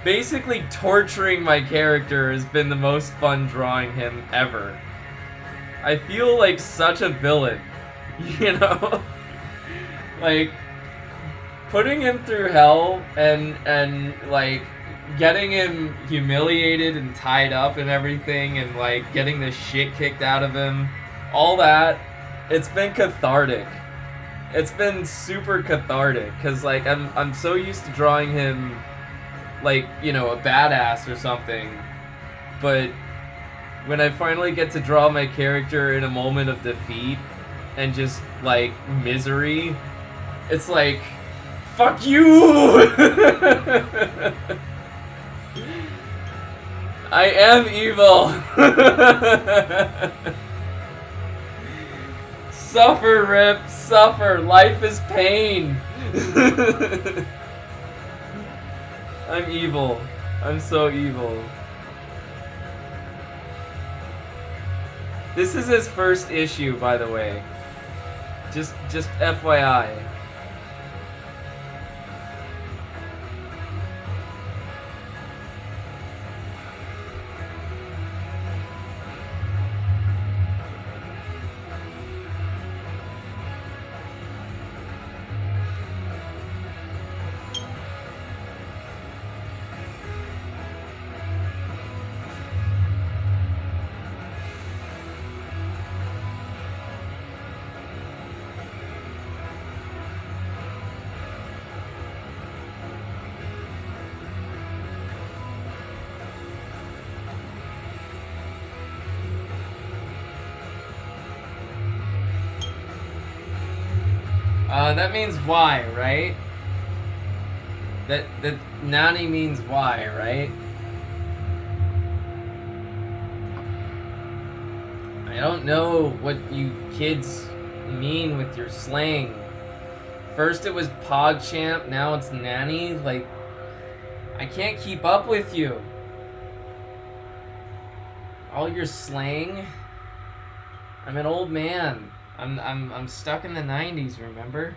basically torturing my character has been the most fun drawing him ever. I feel like such a villain, you know? Like, putting him through hell and like, getting him humiliated and tied up and everything and, like, getting the shit kicked out of him, all that, it's been cathartic. It's been super cathartic, because, like, I'm so used to drawing him, like, you know, a badass or something, but when I finally get to draw my character in a moment of defeat and just, like, misery, it's like, fuck you! I am evil! Suffer, Rip, suffer. Life is pain. I'm evil. I'm so evil. This is his first issue, by the way. Just FYI. That means why, right? That Nani means why, right? I don't know what you kids mean with your slang. First it was PogChamp, now it's Nani. Like, I can't keep up with you. All your slang. I'm an old man. I'm stuck in the 90s, remember?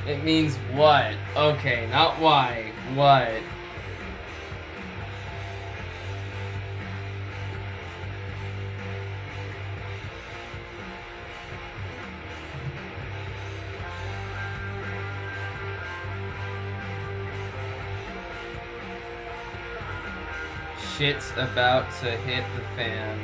It means what? Okay, not why. What? Shit's about to hit the fan.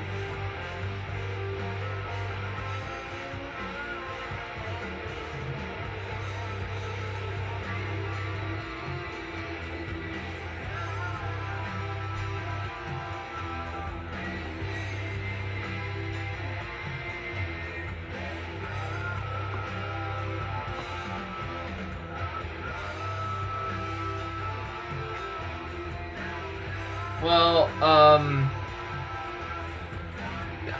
Well,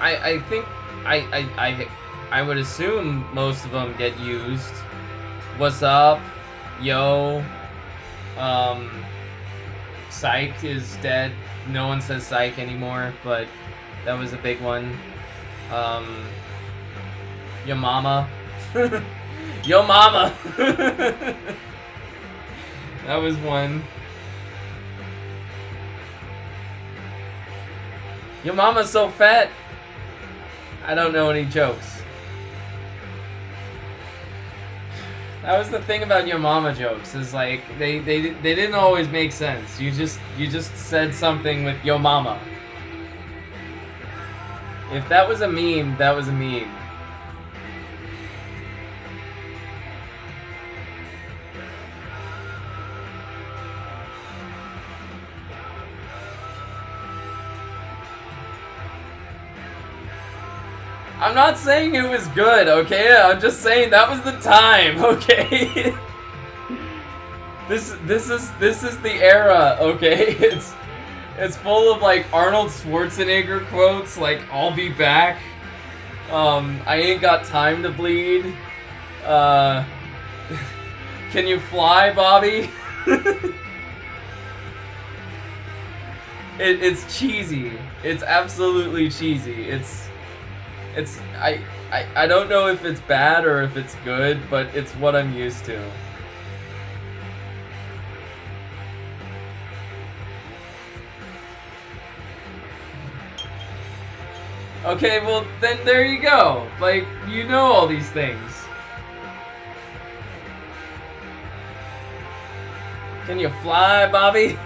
I think I would assume most of them get used. What's up? Yo. Psych is dead. No one says psych anymore, but that was a big one. Yo mama. Yo mama. That was one. Your mama's so fat. I don't know any jokes. That was the thing about your mama jokes, is like they didn't always make sense. You just said something with your mama. If that was a meme, that was a meme. I'm not saying it was good, okay? I'm just saying that was the time, okay? This is the era, okay? It's full of like Arnold Schwarzenegger quotes, like "I'll be back," "I ain't got time to bleed," "Can you fly, Bobby?" It's cheesy. It's absolutely cheesy. I don't know if it's bad or if it's good, but it's what I'm used to. Okay, well then there you go. Like, you know all these things. Can you fly, Bobby?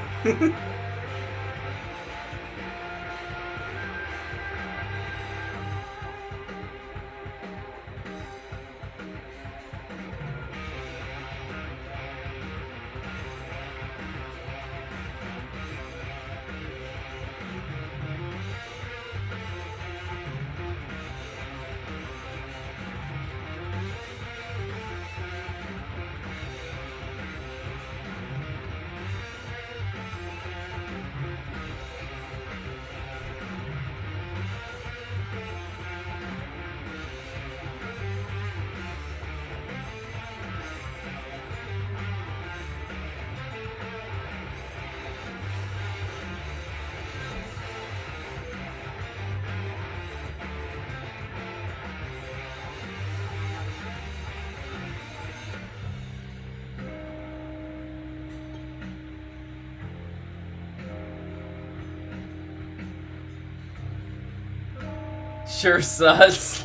Sure sus.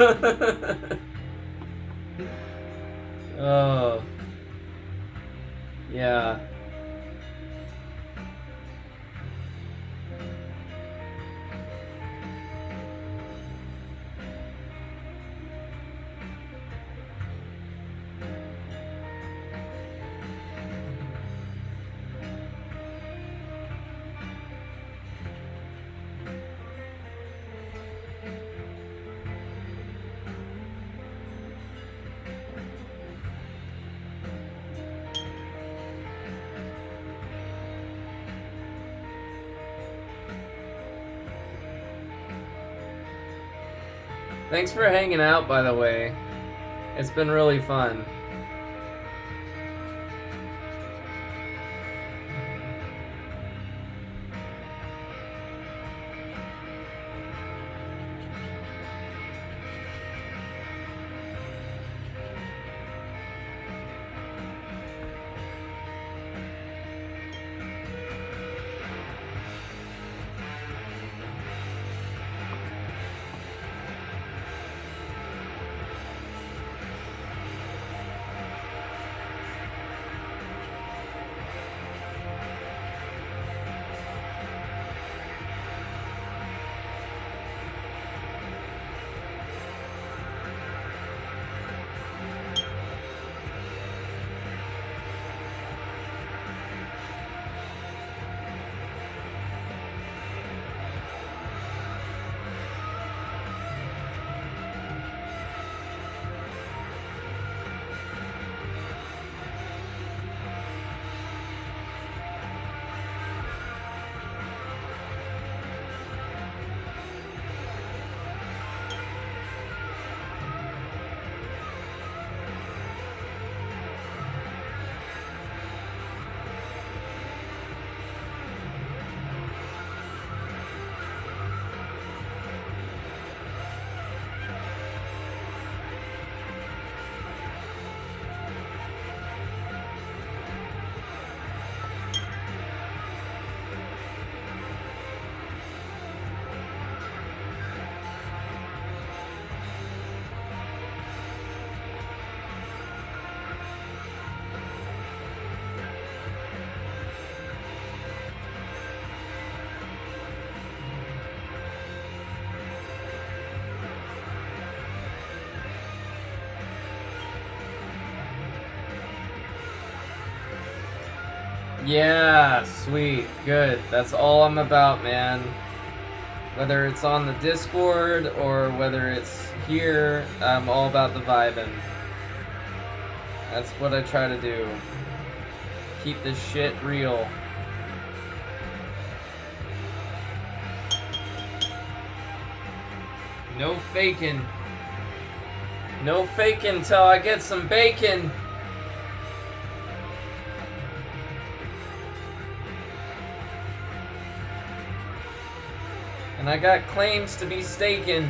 Oh. Yeah. Thanks for hanging out, by the way. It's been really fun. Yeah, sweet, good. That's all I'm about, man. Whether it's on the Discord or whether it's here, I'm all about the vibing. That's what I try to do. Keep this shit real. No faking. No faking till I get some bacon. And I got claims to be staking.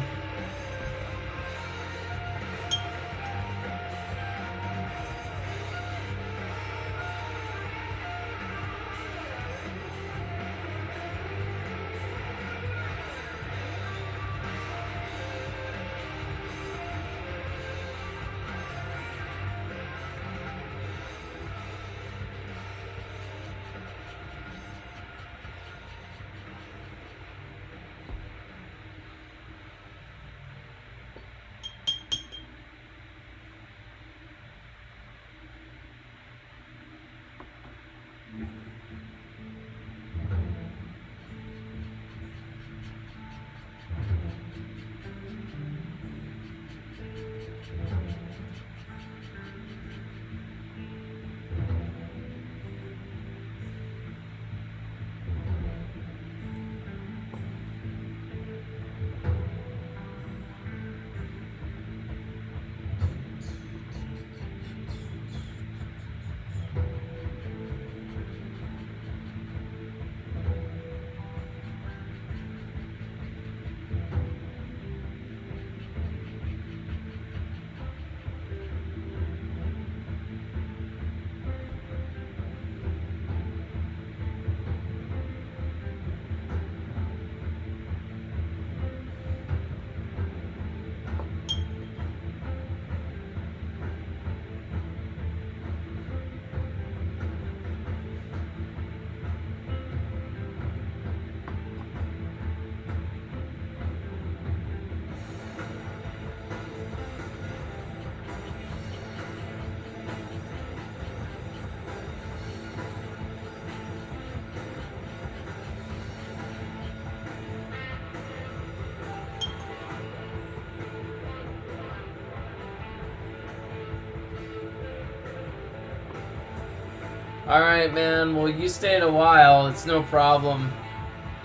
Alright, man. Well, you stayed a while. It's no problem.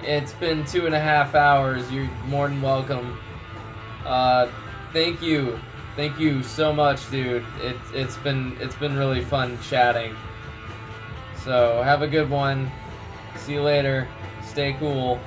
It's been 2.5 hours. You're more than welcome. Thank you. Thank you so much, dude. It's been really fun chatting. So, have a good one. See you later. Stay cool.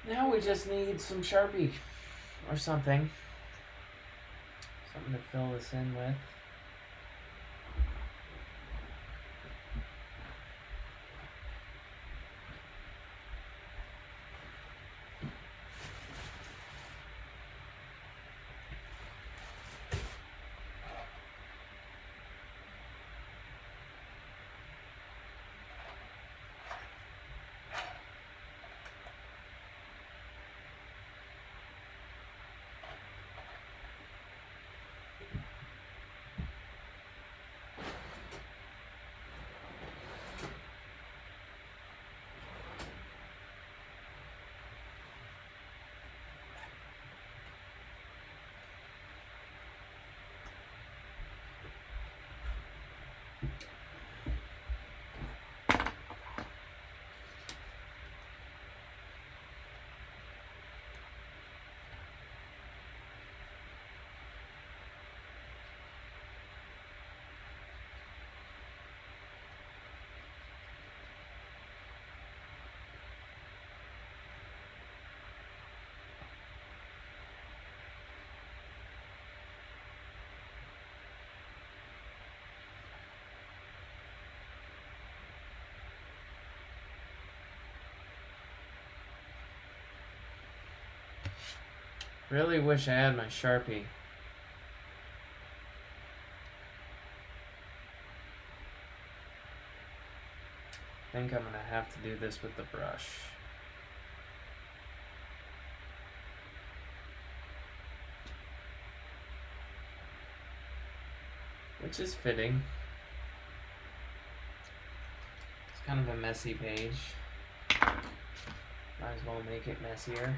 Now we just need some Sharpie or something. Something to fill this in with. Really wish I had my Sharpie. I think I'm gonna have to do this with the brush. Which is fitting. It's kind of a messy page. Might as well make it messier.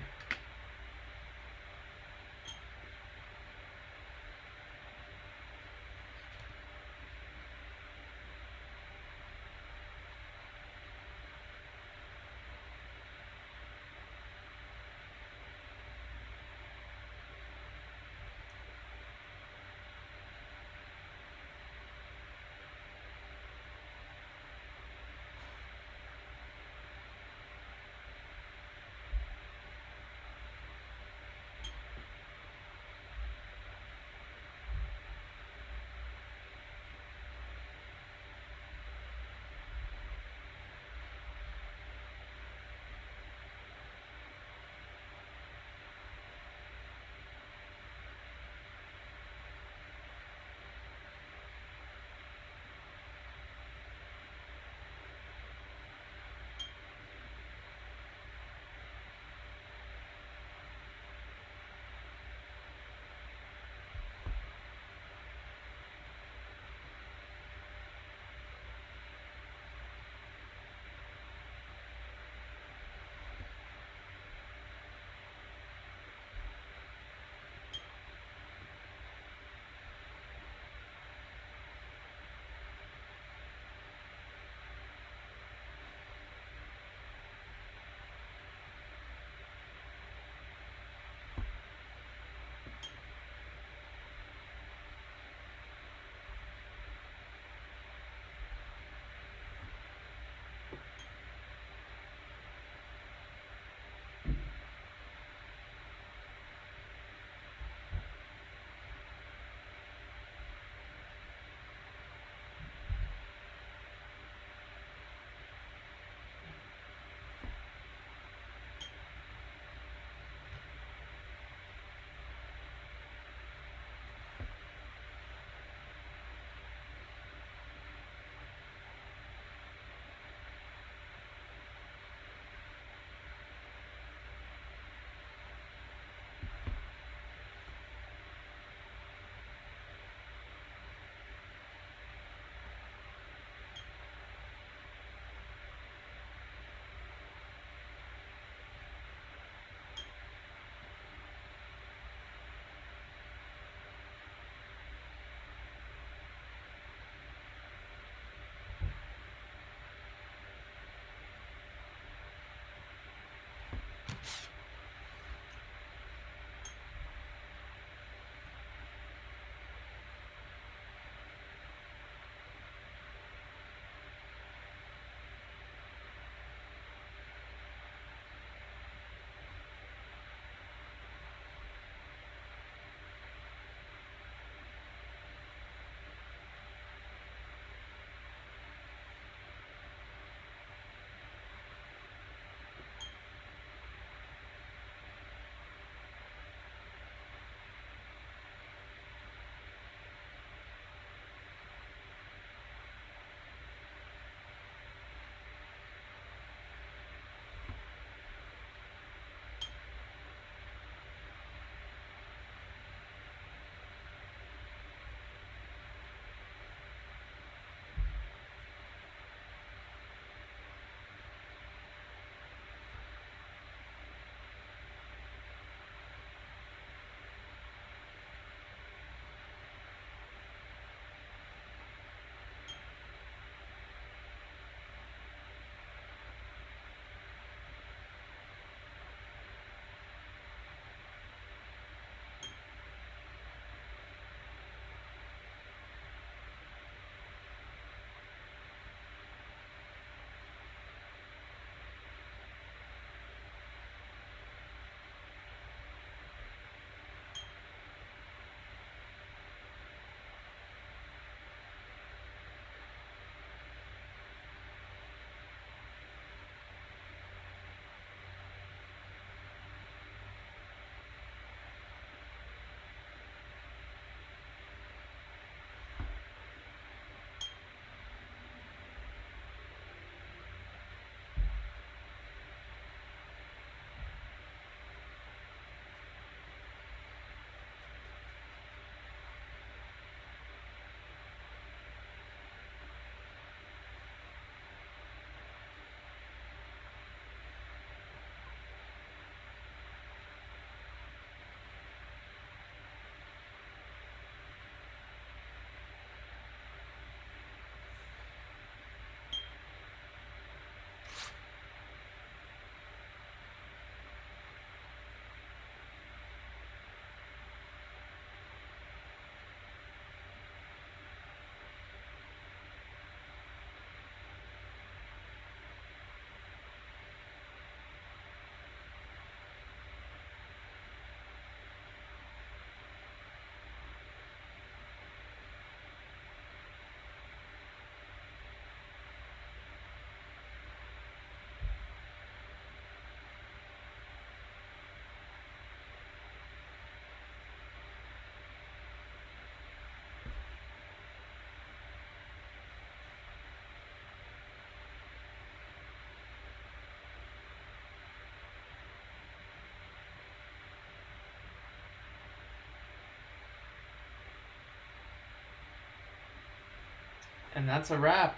And that's a wrap.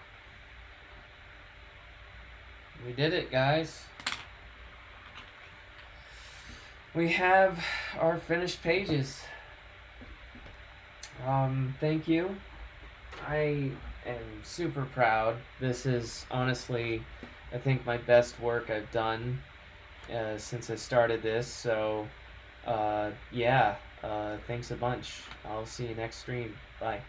We did it, guys. We have our finished pages. Thank you. I am super proud. This is honestly, I think, my best work I've done since I started this. So, yeah, thanks a bunch. I'll see you next stream. Bye.